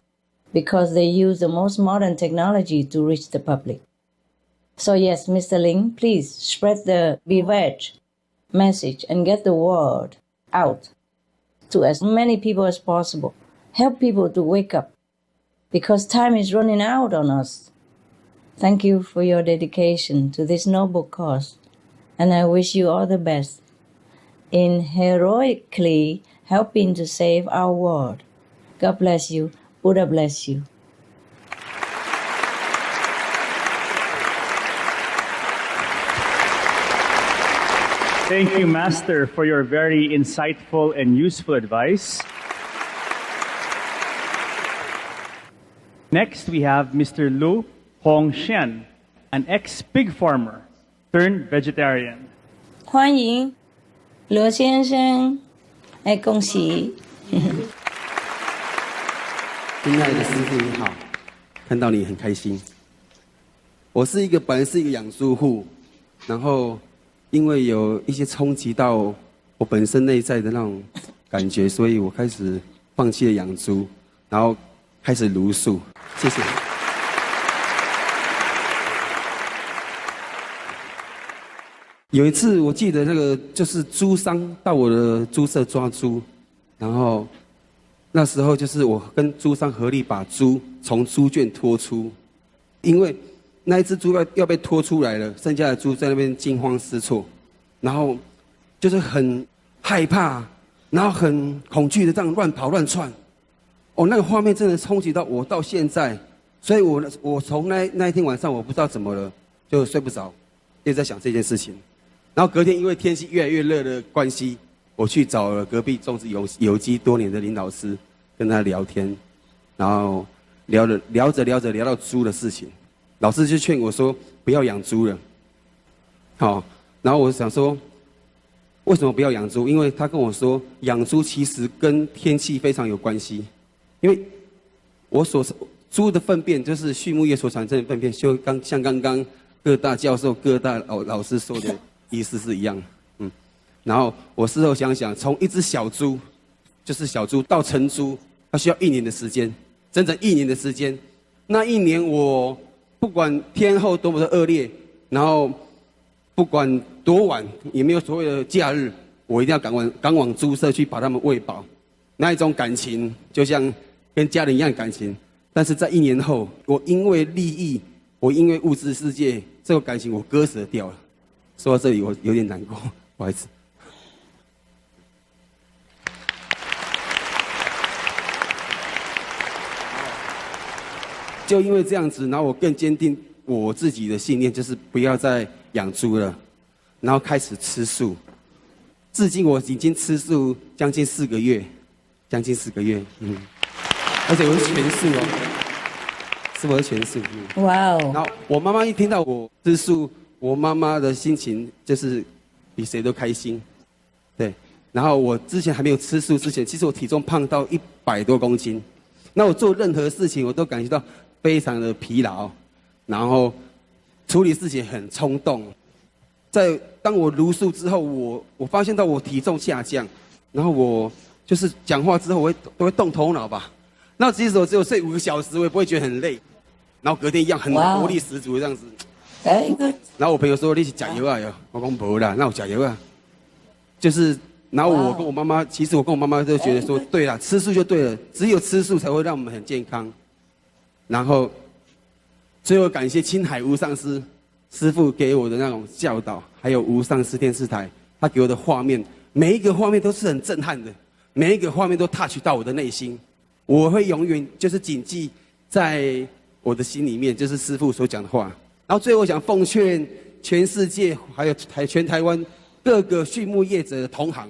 because they use the most modern technology to reach the public. So yes, Mr. Ling, please spread the Be Veg message and get the word out to as many people as possible. Help people to wake up because time is running out on us. Thank you for your dedication to this noble cause, and I wish you all the best in heroically helping to save our world. God bless you. Buddha bless you. Thank you, Master, for your very insightful and useful advice. Next, we have Mr. Lu Hongshen, an ex-pig farmer turned vegetarian. 欢迎罗先生，恭喜！亲爱的师父你好，看到你很开心。我本来是一个养猪户，然后因为有一些冲击到我本身内在的那种感觉，所以我开始放弃了养猪，然后开始茹素。谢谢。有一次我记得那个就是猪商到我的猪舍抓猪，然后那时候就是我跟猪商合力把猪从猪圈拖出，因为那一只猪要被拖出来了，剩下的猪在那边惊慌失措，然后就是很害怕，然后很恐惧的这样乱跑乱窜。那个画面真的冲击到我到现在，所以我从那一天晚上我不知道怎么了，就睡不着，一直在想这件事情。然后隔天因为天气越来越热的关系，我去找了隔壁种植有机多年的林老师，跟他聊天，然后聊着聊到猪的事情，老师就劝我说不要养猪了。好，然后我想说为什么不要养猪？因为他跟我说养猪其实跟天气非常有关系，因为猪的粪便就是畜牧业所产生的粪便，就像刚刚各大教授、各大老师说的意思是一样。然后我事后想想，从一只小猪，就是小猪到成猪，它需要1年的时间，整整1年的时间。那1年我不管天候多么的恶劣，然后不管多晚，也没有所谓的假日，我一定要赶往猪舍去把它们喂饱。那一种感情，就像跟家人一样的感情。但是在1年后，我因为利益，我因为物质世界，这个感情我割舍掉了。说到这里，我有点难过，不好意思。就因为这样子，然后我更坚定我自己的信念，就是不要再养猪了，然后开始吃素。至今我已经吃素将近4个月，而且我是全素哦，是我是全素。哇哦！然后我妈妈一听到我吃素，我妈妈的心情就是比谁都开心。对，然后我之前还没有吃素之前，其实我体重胖到100多公斤，那我做任何事情我都感觉到非常的疲劳，然后处理事情很冲动。当我茹素之后，我发现到我体重下降，然后我就是讲话之后我都会动头脑吧。那其实我只有睡5个小时，我也不会觉得很累，然后隔天一样很活力十足这样子。然后我朋友说你是加油啊哟，我说没啦，那我加油啊。就是，然后我跟我妈妈，其实我跟我妈妈都觉得说，对啦，吃素就对了，只有吃素才会让我们很健康。然后，最后感谢青海无上师父给我的那种教导，还有无上师电视台，他给我的画面，每一个画面都是很震撼的，每一个画面都 touch 到我的内心。我会永远就是谨记在我的心里面，就是师父所讲的话。然后最后我想奉劝全世界还有全台湾各个畜牧业者的同行，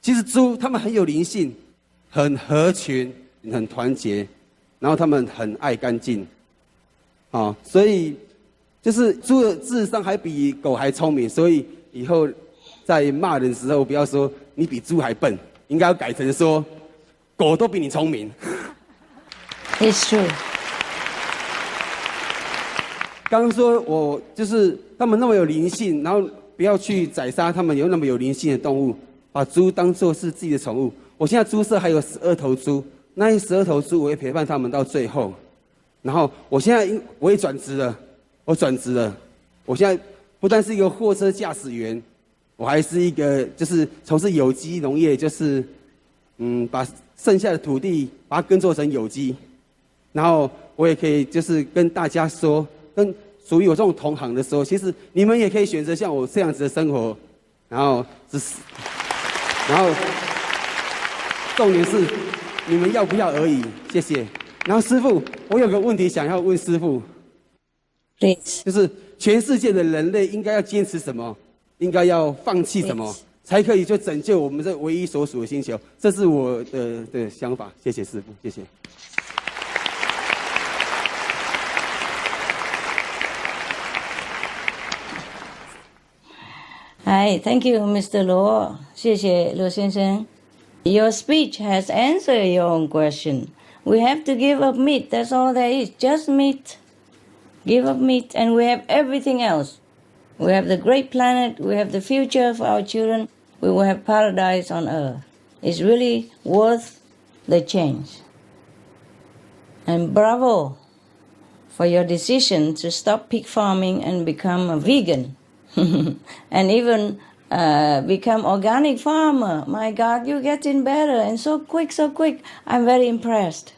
其实猪他们很有灵性，很合群，很团结，然后他们很爱干净，所以就是猪的智商还比狗还聪明，所以以后在骂人的时候不要说你比猪还笨，应该要改成说狗都比你聪明。It's true。刚刚说我就是他们那么有灵性，然后不要去宰杀他们有那么有灵性的动物，把猪当作是自己的宠物。我现在猪舍还有12头猪，那12头猪我会陪伴他们到最后。然后我现在我也转职了，我现在不但是一个货车驾驶员，我还是一个就是从事有机农业，就是把剩下的土地把它耕作成有机。然后我也可以就是跟大家说，跟属于我这种同行的时候，其实你们也可以选择像我这样子的生活，然后重点是你们要不要而已。谢谢。然后师父，我有个问题想要问师父，就是全世界的人类应该要坚持什么？应该要放弃什么，才可以就拯救我们这唯一所属的星球。这是我的想法。谢谢师父，谢谢。Hi, thank you, Mr. Luo. 谢谢陆先生。Your speech has answered your own question. We have to give up meat. That's all there is. Just meat. Give up meat, and we have everything else. We have the great planet. We have the future for our children. We will have paradise on earth. It's really worth the change. And bravo for your decision to stop pig farming and become a vegan. And even become organic farmer. My God, you're getting better and so quick. I'm very impressed.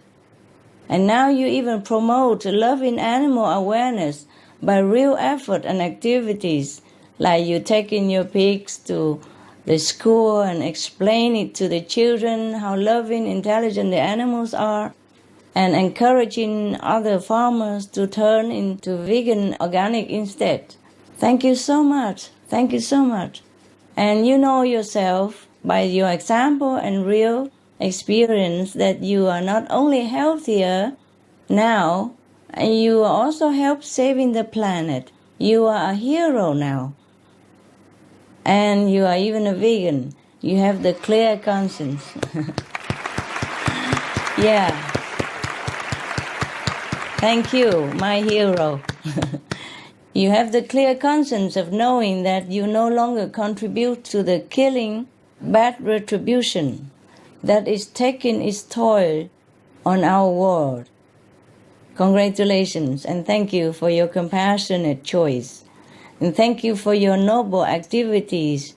And now you even promote loving animal awareness by real effort and activities, like you taking your pigs to the school and explain it to the children how loving, intelligent the animals are, and encouraging other farmers to turn into vegan organic instead. Thank you so much. Thank you so much. And you know yourself by your example and real experience that you are not only healthier now, and you also help saving the planet. You are a hero now. And you are even a vegan. You have the clear conscience. Yeah. Thank you, my hero. You have the clear conscience of knowing that you no longer contribute to the killing, bad retribution that is taking its toll on our world. Congratulations, and thank you for your compassionate choice. And thank you for your noble activities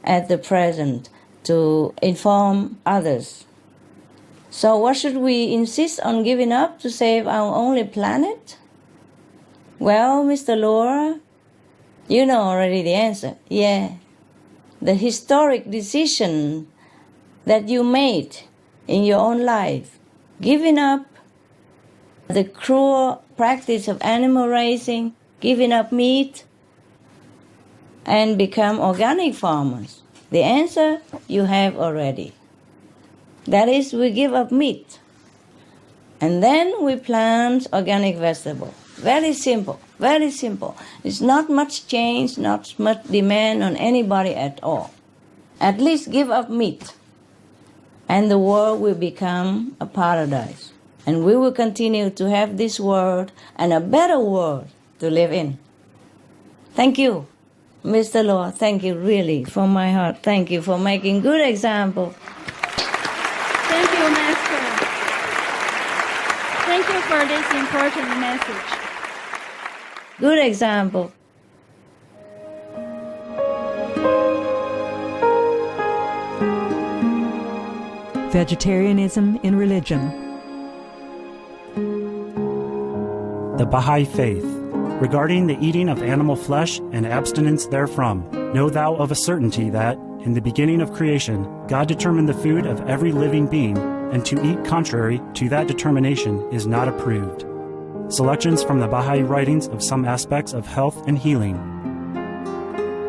at the present to inform others. So what should we insist on giving up to save our only planet? Well, Mr. Ch.A.Й.R.аар, you know already the answer. Yeah. The historic decision that you made in your own life, giving up the cruel practice of animal raising, giving up meat, and become organic farmers. The answer you have already. That is, we give up meat, and then we plant organic vegetable. Very simple, very simple. It's not much change, not much demand on anybody at all. At least give up meat, and the world will become a paradise. And we will continue to have this world and a better world to live in. Thank you, Mr. Ch.A.Й.R.аар. Thank you really from my heart. Thank you for making good example. Thank you, Master. Thank you for this important message. Good example. Vegetarianism in religion. The Baha'i Faith. Regarding the eating of animal flesh and abstinence therefrom, know thou of a certainty that, in the beginning of creation, God determined the food of every living being, and to eat contrary to that determination is not approved. Selections from the Baha'i writings of some aspects of health and healing.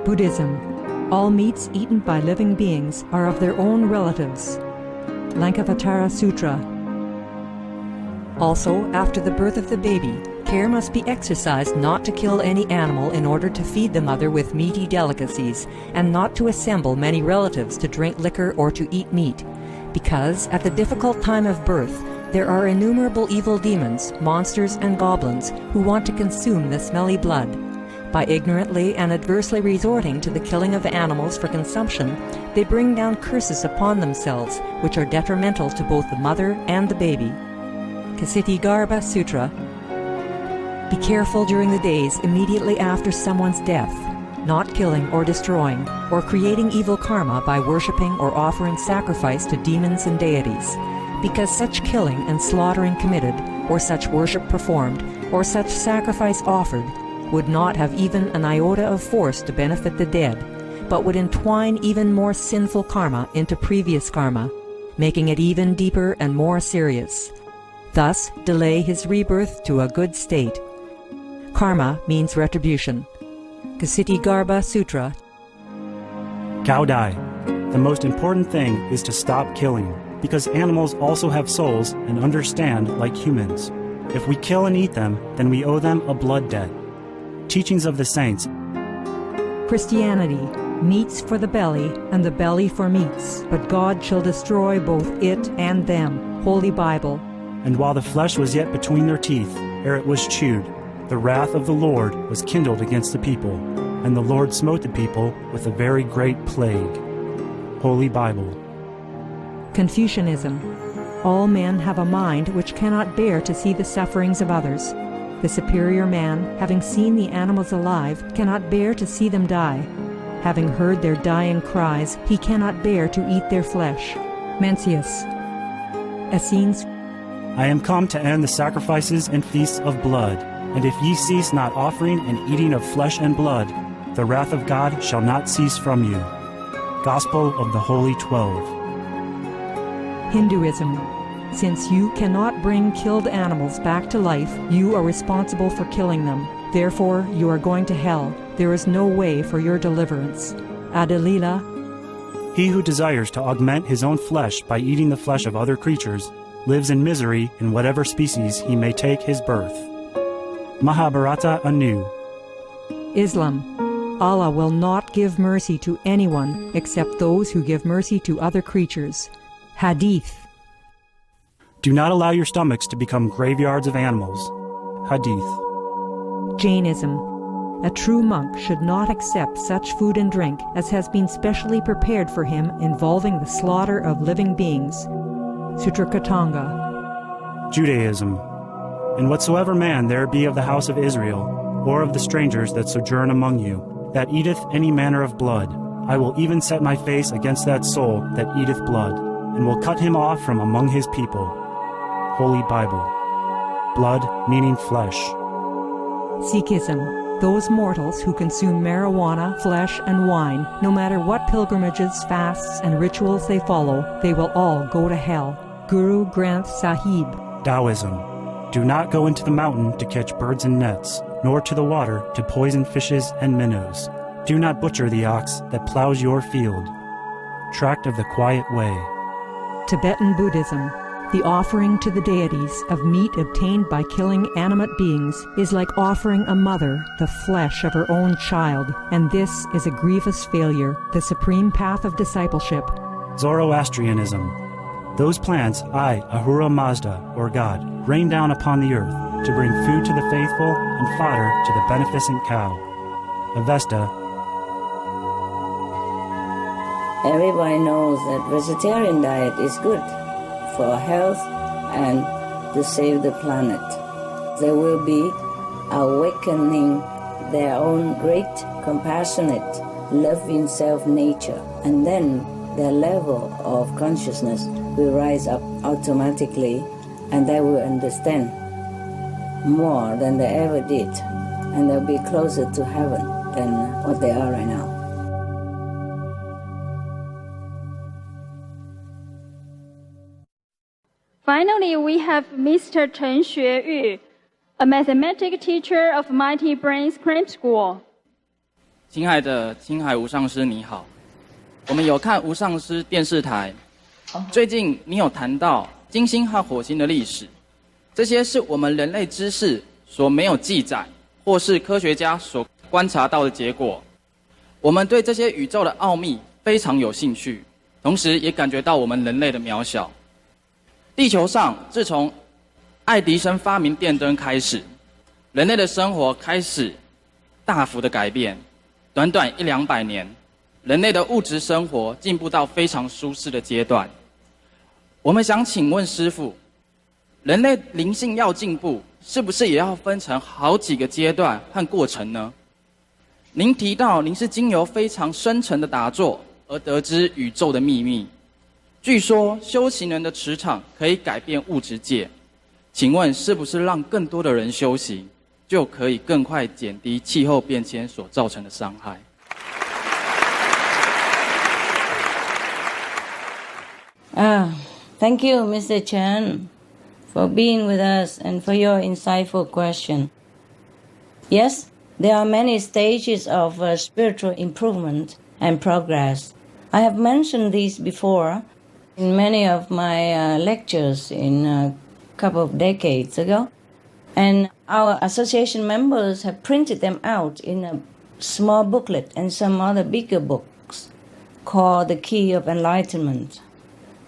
Buddhism. All meats eaten by living beings are of their own relatives. Lankavatara Sutra. Also, after the birth of the baby, care must be exercised not to kill any animal in order to feed the mother with meaty delicacies, and not to assemble many relatives to drink liquor or to eat meat, because at the difficult time of birth there are innumerable evil demons, monsters, and goblins who want to consume the smelly blood. By ignorantly and adversely resorting to the killing of animals for consumption, they bring down curses upon themselves, which are detrimental to both the mother and the baby. Ksitigarbha Sutra. Be careful during the days immediately after someone's death, not killing or destroying, or creating evil karma by worshipping or offering sacrifice to demons and deities, because such killing and slaughtering committed, or such worship performed, or such sacrifice offered, would not have even an iota of force to benefit the dead, but would entwine even more sinful karma into previous karma, making it even deeper and more serious. Thus, delay his rebirth to a good state. Karma means retribution. Ksitigarbha Sutra. Cow die. The most important thing is to stop killing, because animals also have souls and understand like humans. If we kill and eat them, then we owe them a blood debt. Teachings of the Saints. Christianity, meats for the belly, and the belly for meats, but God shall destroy both it and them. Holy Bible. And while the flesh was yet between their teeth, ere it was chewed, the wrath of the Lord was kindled against the people, and the Lord smote the people with a very great plague. Holy Bible. Confucianism. All men have a mind which cannot bear to see the sufferings of others. The superior man, having seen the animals alive, cannot bear to see them die. Having heard their dying cries, he cannot bear to eat their flesh. Mencius. Essenes. I am come to end the sacrifices and feasts of blood, and if ye cease not offering and eating of flesh and blood, the wrath of God shall not cease from you. Gospel of the Holy 12. Hinduism. Since you cannot bring killed animals back to life, you are responsible for killing them. Therefore, you are going to hell. There is no way for your deliverance. Adalila. He who desires to augment his own flesh by eating the flesh of other creatures lives in misery in whatever species he may take his birth. Mahabharata anew. Islam. Allah will not give mercy to anyone except those who give mercy to other creatures. Hadith. Do not allow your stomachs to become graveyards of animals. Hadith. Jainism. A true monk should not accept such food and drink as has been specially prepared for him involving the slaughter of living beings. Sutrakatanga. Judaism. And whatsoever man there be of the house of Israel, or of the strangers that sojourn among you, that eateth any manner of blood, I will even set my face against that soul that eateth blood, and will cut him off from among his people. Holy Bible. Blood meaning flesh. Sikhism. Those mortals who consume marijuana, flesh, and wine, no matter what pilgrimages, fasts, and rituals they follow, they will all go to hell. Guru Granth Sahib. Taoism. Do not go into the mountain to catch birds and nets, nor to the water to poison fishes and minnows. Do not butcher the ox that plows your field. Tract of the Quiet Way. Tibetan Buddhism. The offering to the deities of meat obtained by killing animate beings is like offering a mother the flesh of her own child, and this is a grievous failure, the supreme path of discipleship. Zoroastrianism. Those plants I, Ahura Mazda, or God, rain down upon the earth to bring food to the faithful and fodder to the beneficent cow. Avesta. Everybody knows that vegetarian diet is good for health and to save the planet. They will be awakening their own great, compassionate, loving self-nature, and then their level of consciousness will rise up automatically, and they will understand more than they ever did, and they'll be closer to heaven than what they are right now. Finally, we have Mr. Chen Xue-yu, a mathematics teacher of Mighty Brains Cram School. 亲爱的青海吴上师你好，我们有看吴上师电视台，最近你有谈到金星和火星的历史，这些是我们人类知识所没有记载，或是科学家所观察到的结果。我们对这些宇宙的奥秘非常有兴趣，同时也感觉到我们人类的渺小。地球上自从爱迪生发明电灯开始，人类的生活开始大幅的改变。短短100-200年，人类的物质生活进步到非常舒适的阶段。我们想请问师父，人类灵性要进步，是不是也要分成好几个阶段和过程呢？您提到您是经由非常深沉的打坐而得知宇宙的秘密。据说修行人的磁场可以改变物质界，请问是不是让更多的人修行，就可以更快减低气候变迁所造成的伤害？ Thank you, Mr. Chen, for being with us and for your insightful question. Yes, there are many stages of spiritual improvement and progress. I have mentioned these before in many of my lectures in a couple of decades ago. And our association members have printed them out in a small booklet and some other bigger books called The Key of Enlightenment.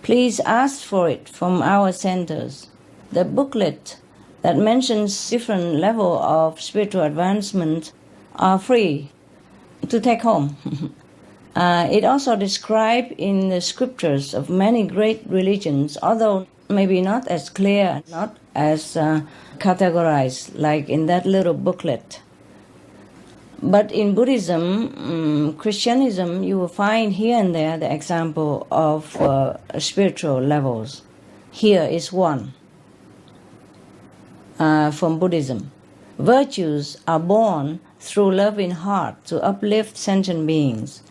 Please ask for it from our centers. The booklet that mentions different levels of spiritual advancement are free to take home. It also describes in the scriptures of many great religions, although maybe not as clear, not as categorized like in that little booklet. But in Buddhism, Christianism, you will find here and there the example of spiritual levels. Here is one from Buddhism. Virtues are born through loving heart to uplift sentient beings.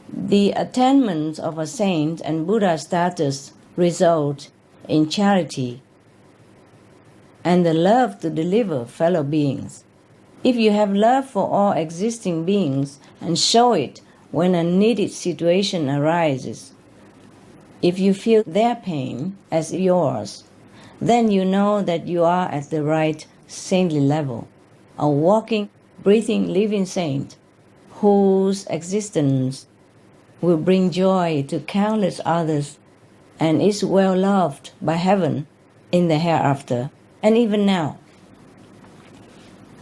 The attainment of a saint and Buddha status result in charity and the love to deliver fellow beings. If you have love for all existing beings and show it when a needed situation arises, if you feel their pain as yours, then you know that you are at the right saintly level, a walking, breathing, living saint whose existence will bring joy to countless others and is well loved by heaven in the hereafter and even now.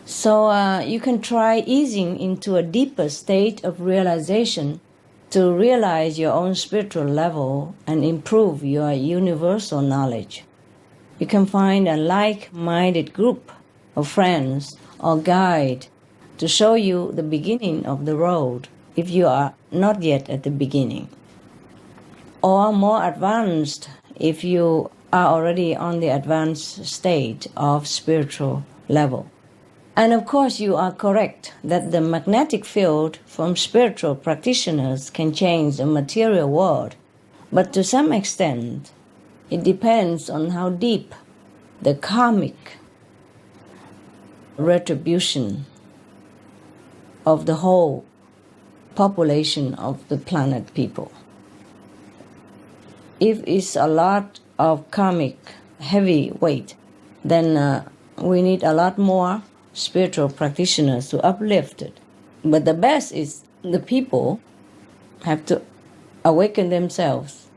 So you can try easing into a deeper state of realization to realize your own spiritual level and improve your universal knowledge. You can find a like-minded group of friends or guide to show you the beginning of the road if you are not yet at the beginning, or more advanced if you are already on the advanced state of spiritual level. And of course you are correct that the magnetic field from spiritual practitioners can change the material world, but to some extent it depends on how deep the karmic retribution of the whole population of the planet people. If it's a lot of karmic heavy weight, then we need a lot more spiritual practitioners to uplift it. But the best is the people have to awaken themselves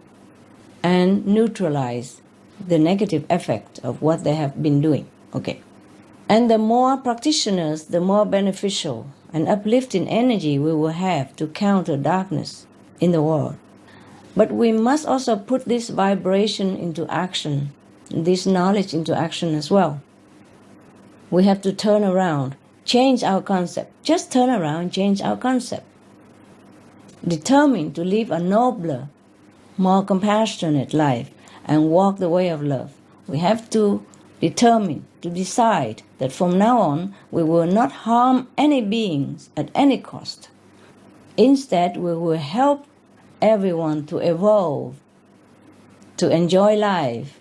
and neutralize the negative effect of what they have been doing. Okay. And the more practitioners, the more beneficial and uplifting energy we will have to counter darkness in the world. But we must also put this vibration into action, this knowledge into action as well. We have to turn around, change our concept. Just turn around, change our concept. Determined to live a nobler, more compassionate life and walk the way of love. We have to determine, to decide that from now on we will not harm any beings at any cost. Instead, we will help everyone to evolve, to enjoy life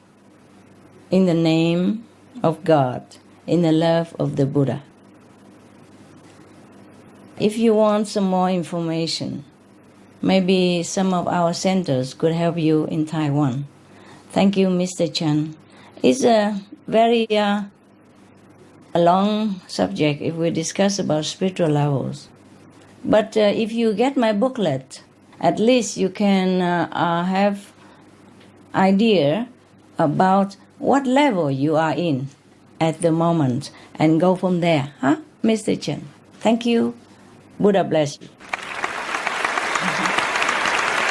in the name of God, in the love of the Buddha. If you want some more information, maybe some of our centers could help you in Taiwan. Thank you, Mr. Chen. It's a very a long subject if we discuss about spiritual levels. But if you get my booklet, at least you can have idea about what level you are in at the moment and go from there. Huh, Mr. Chen? Thank you. Buddha bless you.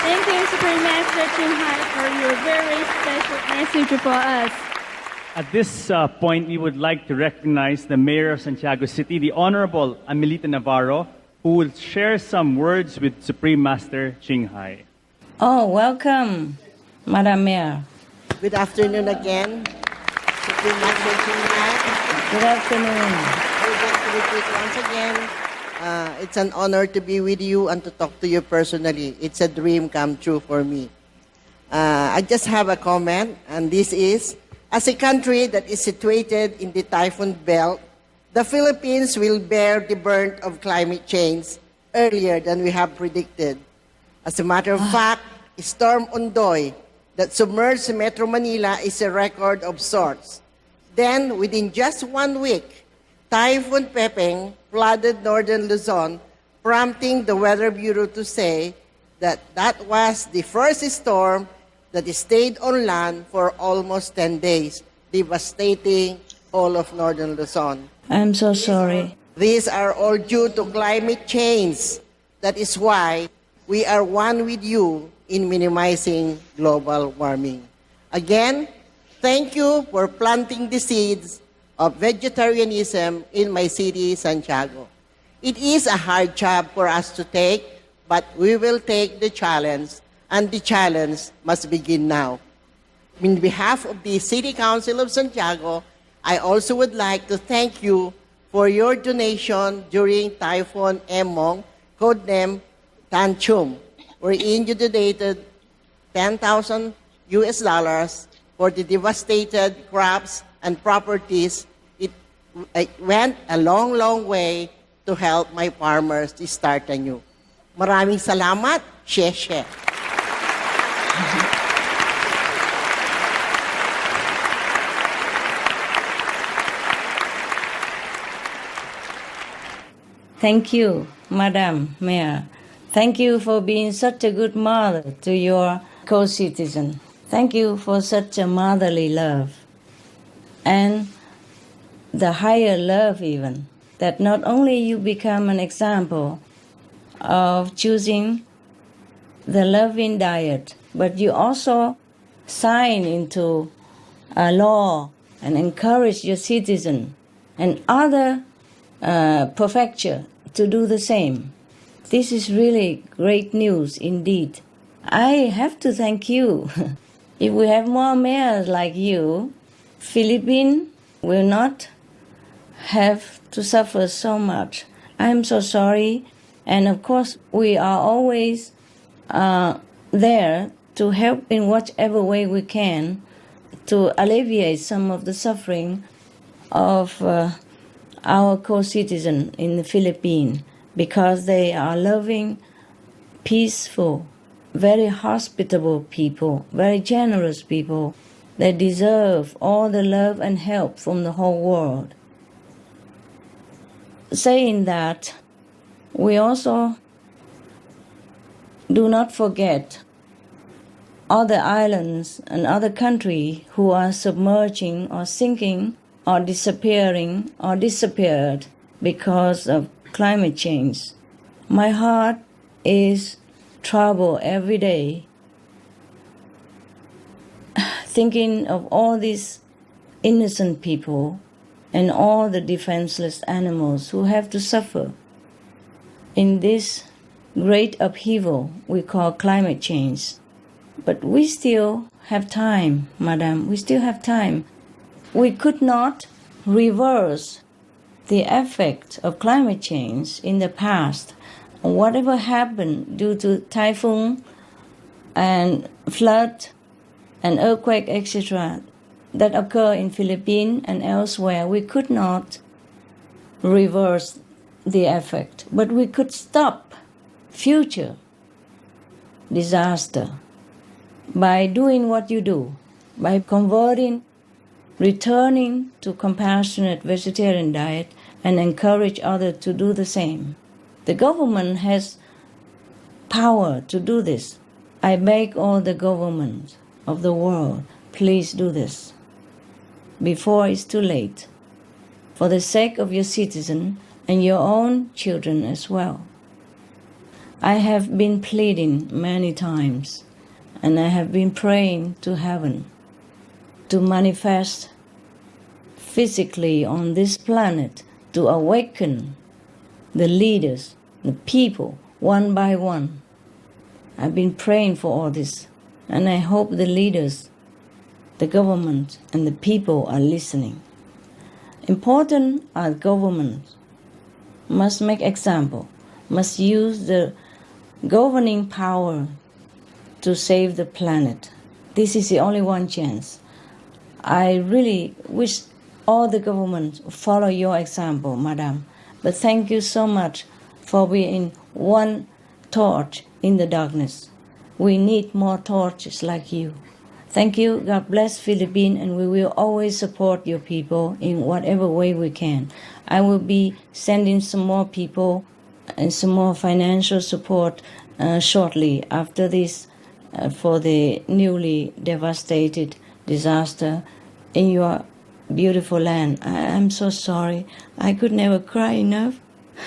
Thank you, Supreme Master Ching Hai, for your very special message for us. At this point, we would like to recognize the Mayor of Santiago City, the Honorable Amelita Navarro, who will share some words with Supreme Master Ching Hai. Oh, welcome, Madam Mayor. Good afternoon again, Supreme Master Ching Hai. Good afternoon. I would like to repeat once again, it's an honor to be with you and to talk to you personally. It's a dream come true for me. I just have a comment, and this is, as a country that is situated in the typhoon belt, the Philippines will bear the brunt of climate change earlier than we have predicted. As a matter of fact, Storm Ondoy that submerged Metro Manila is a record of sorts. Then, within just 1 week, Typhoon Pepeng flooded northern Luzon, prompting the Weather Bureau to say that that was the first storm that stayed on land for almost 10 days, devastating all of northern Luzon. I'm so sorry. These are all due to climate change. That is why we are one with you in minimizing global warming. Again, thank you for planting the seeds of vegetarianism in my city, Santiago. It is a hard job for us to take, but we will take the challenge, and the challenge must begin now. On behalf of the City Council of Santiago, I also would like to thank you for your donation during Typhoon Emong, codenamed Taichung, wherein you donated $10,000 for the devastated crops and properties. It went a long, long way to help my farmers to start anew. Maraming salamat. Sheshe. Thank you, Madam Mayor. Thank you for being such a good mother to your co-citizen. Thank you for such a motherly love. And the higher love even, that not only you become an example of choosing the loving diet, but you also sign into a law and encourage your citizen and other prefecture to do the same. This is really great news indeed. I have to thank you. If we have more mayors like you, Philippines will not have to suffer so much. I am so sorry. And of course, we are always there to help in whatever way we can to alleviate some of the suffering of our co-citizens in the Philippines, because they are loving, peaceful, very hospitable people, very generous people. They deserve all the love and help from the whole world. Saying that, we also do not forget other islands and other countries who are submerging or sinking or disappearing or disappeared because of climate change. My heart is troubled every day thinking of all these innocent people and all the defenseless animals who have to suffer in this great upheaval we call climate change. But we still have time, Madam. We still have time. We could not reverse the effect of climate change in the past. Whatever happened due to typhoon and flood and earthquake, etc., that occur in Philippines and elsewhere, we could not reverse the effect. But we could stop future disaster by doing what you do, by converting, returning to compassionate vegetarian diet and encourage others to do the same. The government has power to do this. I beg all the governments of the world, please do this before it's too late, for the sake of your citizens and your own children as well. I have been pleading many times, and I have been praying to heaven to manifest physically on this planet, to awaken the leaders, the people, one by one. I've been praying for all this, and I hope the leaders, the government, and the people are listening. Important are governments must make example, must use the governing power to save the planet. This is the only one chance. I really wish all the governments follow your example, Madam. But thank you so much for being one thought in the darkness. We need more torches like you. Thank you. God bless Philippines, and we will always support your people in whatever way we can. I will be sending some more people and some more financial support shortly after this for the newly devastated disaster in your beautiful land. I'm so sorry. I could never cry enough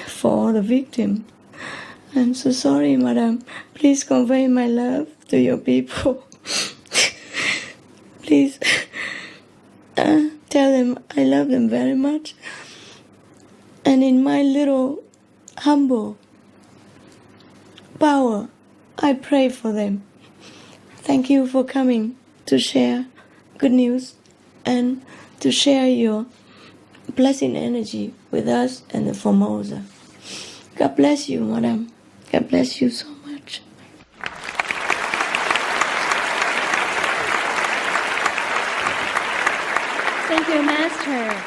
for all the victims. I'm so sorry, madam. Please convey my love to your people. Please tell them I love them very much. And in my little humble power, I pray for them. Thank you for coming to share good news and to share your blessing energy with us and the Formosa. God bless you, madam. God bless you so much. Thank you, Master.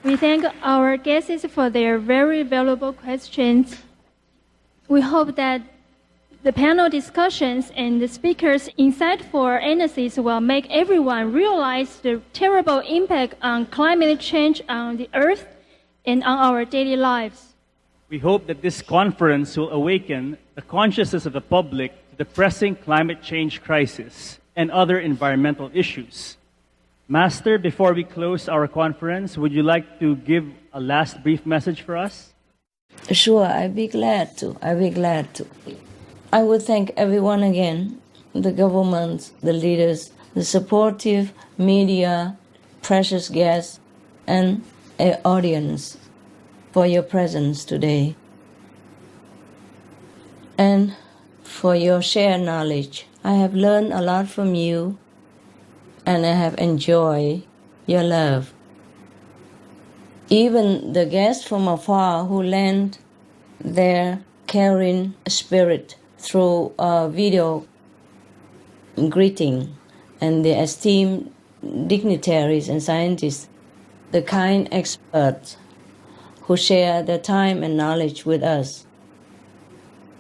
We thank our guests for their very valuable questions. We hope that the panel discussions and the speakers' insightful analysis will make everyone realize the terrible impact on climate change on the earth and on our daily lives. We hope that this conference will awaken the consciousness of the public to the pressing climate change crisis and other environmental issues. Master, before we close our conference, would you like to give a last brief message for us? Sure, I'd be glad to. I would thank everyone again, the governments, the leaders, the supportive media, precious guests, and an audience for your presence today and for your shared knowledge. I have learned a lot from you, and I have enjoyed your love. Even the guests from afar who lend their caring spirit through a video greeting, and the esteemed dignitaries and scientists, the kind experts who share their time and knowledge with us.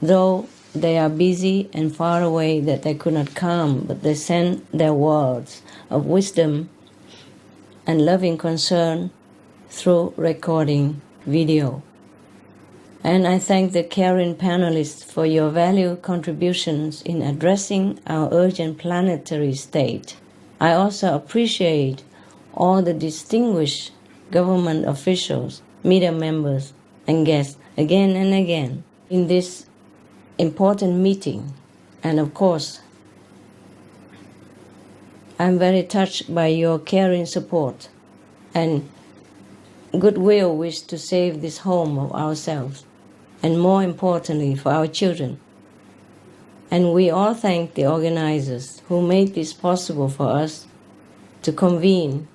Though they are busy and far away that they could not come, but they send their words of wisdom and loving concern through recording video. And I thank the caring panelists for your valued contributions in addressing our urgent planetary state. I also appreciate all the distinguished government officials, media members, and guests again and again in this important meeting. And of course, I'm very touched by your caring support and goodwill wish to save this home of ourselves, and more importantly, for our children. And we all thank the organizers who made this possible for us to convene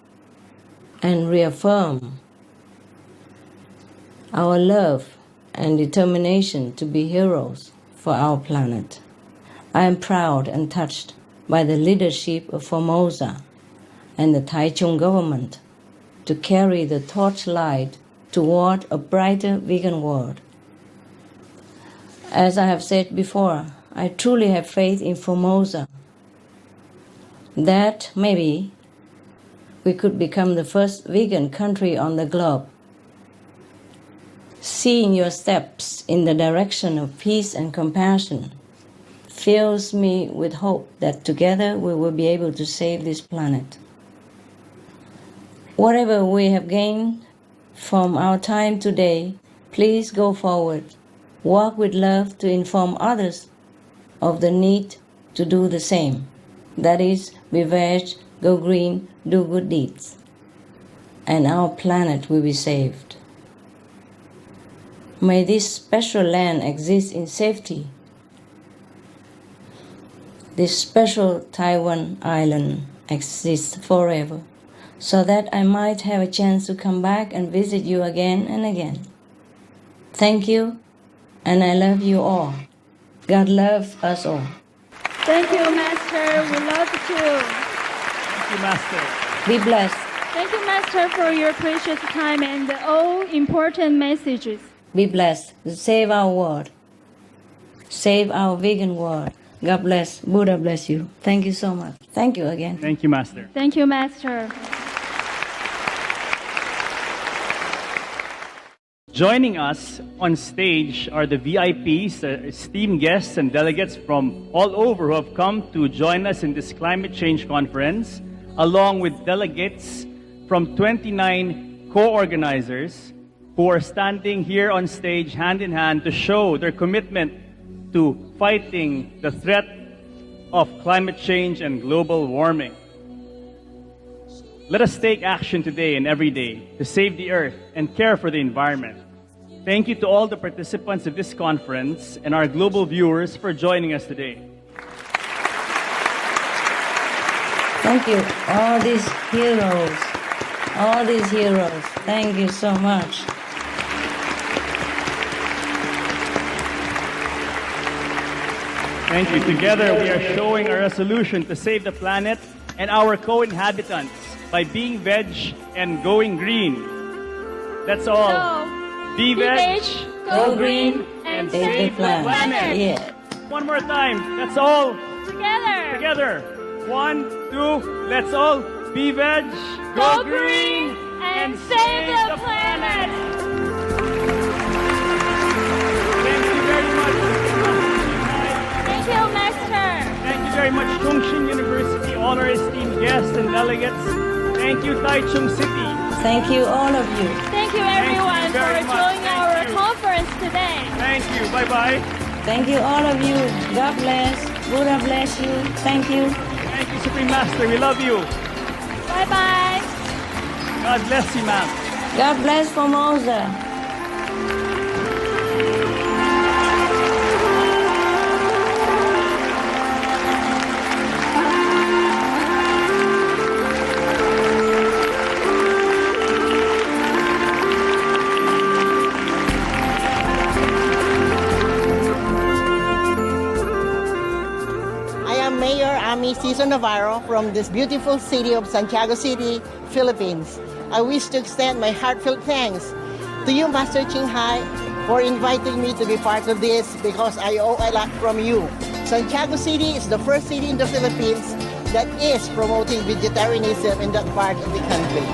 and reaffirm our love and determination to be heroes for our planet. I am proud and touched by the leadership of Formosa and the Taichung government to carry the torchlight toward a brighter vegan world. As I have said before, I truly have faith in Formosa that maybe we could become the first vegan country on the globe. Seeing your steps in the direction of peace and compassion fills me with hope that together we will be able to save this planet. Whatever we have gained from our time today, please go forward. Walk with love to inform others of the need to do the same. That is, be veg, go green, do good deeds. And our planet will be saved. May this special land exist in safety. This special Taiwan island exists forever, so that I might have a chance to come back and visit you again and again. Thank you, and I love you all. God loves us all. Thank you, Master. We love you too. Thank you, Master. Be blessed. Thank you, Master, for your precious time and all important messages. Be blessed. Save our world. save our vegan world. God bless. Buddha bless you. Thank you so much. Thank you again. Thank you, Master. Thank you, Master. Joining us on stage are the VIPs, esteemed guests and delegates from all over who have come to join us in this climate change conference, along with delegates from 29 co-organizers who are standing here on stage hand in hand to show their commitment to fighting the threat of climate change and global warming. Let us take action today and every day to save the earth and care for the environment. Thank you to all the participants of this conference and our global viewers for joining us today. Thank you, all these heroes. Thank you so much. Thank you. Together we are showing our resolution to save the planet and our co-inhabitants by being veg and going green. That's all. So, be veg, go green, and save the planet. Yeah. One more time. That's all. Together. 1, 2, let's all be veg, go green, and save the planet. Thank you very much. Thank you, Master. Thank you very much, Chongqing University, all our esteemed guests and delegates. Thank you, Taichung City. Thank you, all of you. Thank you, everyone, for joining our conference today. Thank you. Bye-bye. Thank you, all of you. God bless. Buddha bless you. Thank you. Thank you, Supreme Master. We love you. Bye-bye. God bless you, ma'am. God bless Formosa. Cesar Navarro from this beautiful city of Santiago City, Philippines. I wish to extend my heartfelt thanks to you, Master Ching-Hai, for inviting me to be part of this because I owe a lot from you. Santiago City is the first city in the Philippines that is promoting vegetarianism in that part of the country.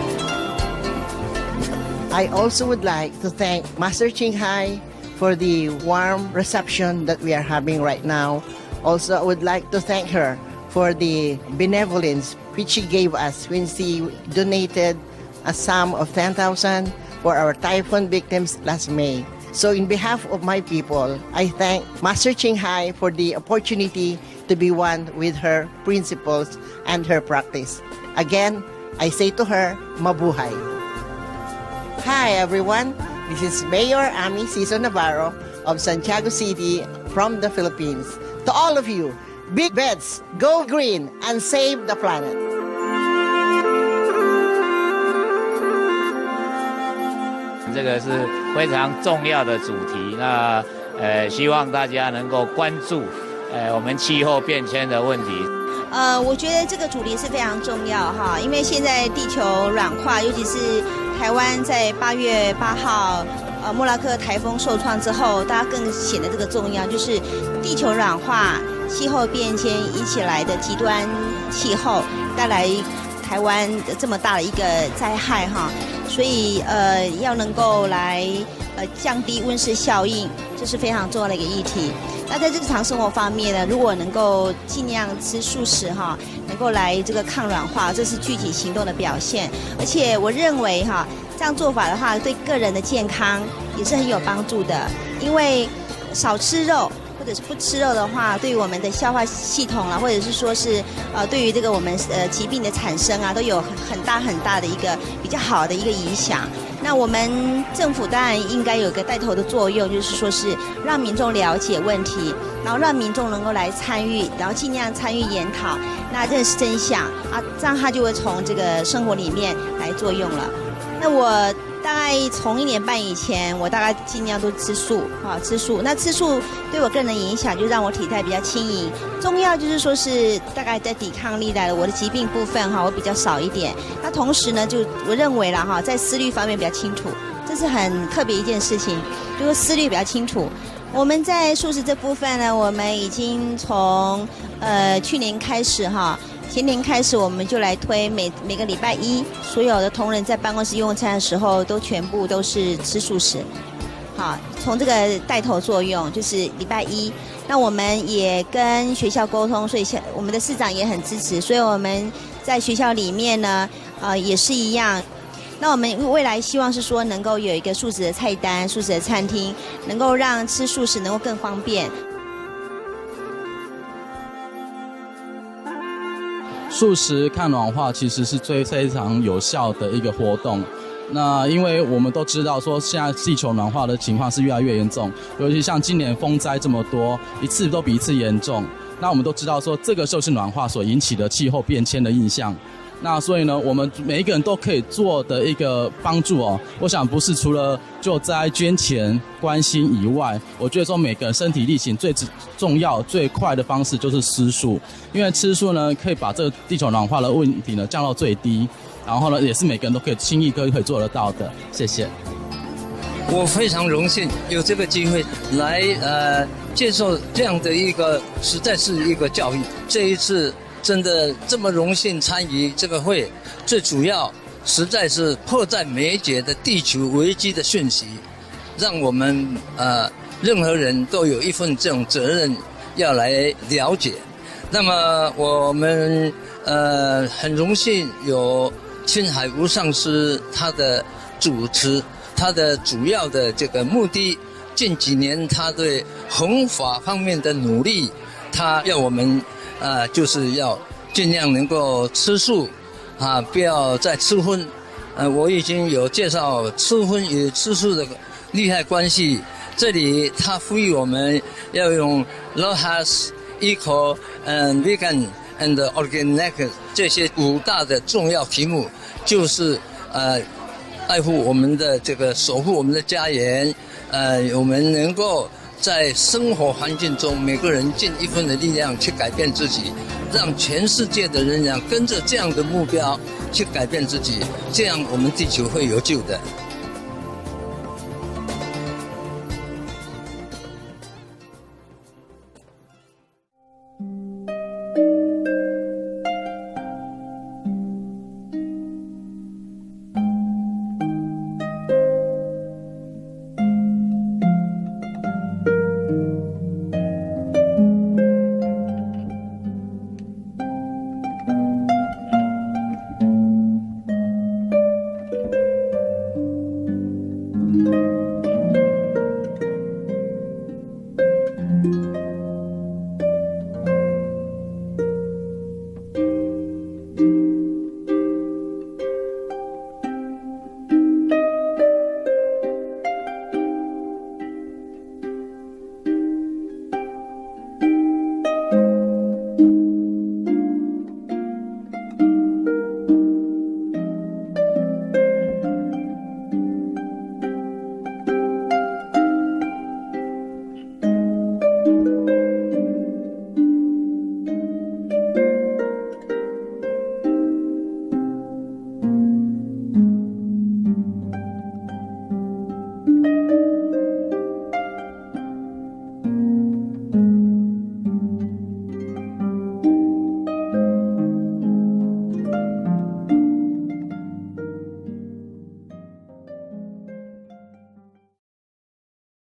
I also would like to thank Master Ching-Hai for the warm reception that we are having right now. Also, I would like to thank her for the benevolence which she gave us when she donated a sum of 10,000 for our typhoon victims last May. So in behalf of my people, I thank Master Ching-Hai for the opportunity to be one with her principles and her practice. Again, I say to her, mabuhay. Hi everyone, this is Mayor Ami Cesar Navarro of Santiago City from the Philippines. To all of you, big bets, go green, and save the planet. 这个是非常重要的主题，那希望大家能够关注我们气候变迁的问题。我觉得这个主题是非常重要哈，因为现在地球软化，尤其是台湾在8月8号莫拉克台风受创之后，大家更显得这个重要，就是地球软化、气候变迁引起来的极端气候带来台湾这么大的一个灾害哈，所以要能够来降低温室效应，这是非常重要的一个议题。那在日常生活方面呢，如果能够尽量吃素食哈，能够来这个抗软化，这是具体行动的表现。而且我认为哈，这样做法的话，对个人的健康也是很有帮助的，因为少吃肉。或者是不吃肉的话，对于我们的消化系统啦，或者是说是对于这个我们疾病的产生啊，都有很大的一个比较好的一个影响。那我们政府当然应该有个带头的作用，就是说是让民众了解问题，然后让民众能够来参与，然后尽量参与研讨，那认识真相啊，这样他就会从这个生活里面来作用了。那我大概从1年半以前，我大概尽量都吃素啊，吃素。那吃素对我个人的影响，就让我体态比较轻盈。重要就是说是大概在抵抗力的我的疾病部分哈，我比较少一点。那同时呢，就我认为啦哈，在思虑方面比较清楚，这是很特别一件事情，就是思虑比较清楚。我们在素食这部分呢，我们已经从去年开始哈，前年开始我们就来推每个礼拜一，所有的同仁在办公室用餐的时候都全部都是吃素食。好，从这个带头作用，就是礼拜一。那我们也跟学校沟通，所以我们的市长也很支持，所以我们在学校里面呢，也是一样。那我们未来希望是说能够有一个素食的菜单、素食的餐厅，能够让吃素食能够更方便。素食抗暖化其实是非常有效的一个活动。那因为我们都知道说现在地球暖化的情况是越来越严重，尤其像今年风灾这么多，一次都比一次严重。那我们都知道说这个就是暖化所引起的气候变迁的印象。那所以呢，我们每一个人都可以做的一个帮助哦，我想不是除了救灾、捐钱、关心以外，我觉得说每个人身体力行最重要、最快的方式就是吃素，因为吃素呢可以把这个地球暖化的问题呢降到最低。然后呢，也是每个人都可以轻易可以做得到的。谢谢。我非常荣幸有这个机会来接受这样的一个，实在是一个教育。这一次真的这么荣幸参与这个会，最主要实在是迫在眉睫的地球危机的讯息，让我们任何人都有一份这种责任要来了解。那么我们很荣幸有青海吴上师他的主持，他的主要的这个目的，近几年他对弘法方面的努力，他要我们就是要尽量能够吃素不要再吃荤。我已经有介绍吃荤与吃素的利害关系，这里他呼吁我们要用 Lohas Eco and Vegan and Organic 这些5大的重要题目，就是爱护我们的这个守护我们的家园，我们能够在生活环境中每个人尽一份的力量去改变自己，让全世界的人俩跟着这样的目标去改变自己，这样我们地球会有救的。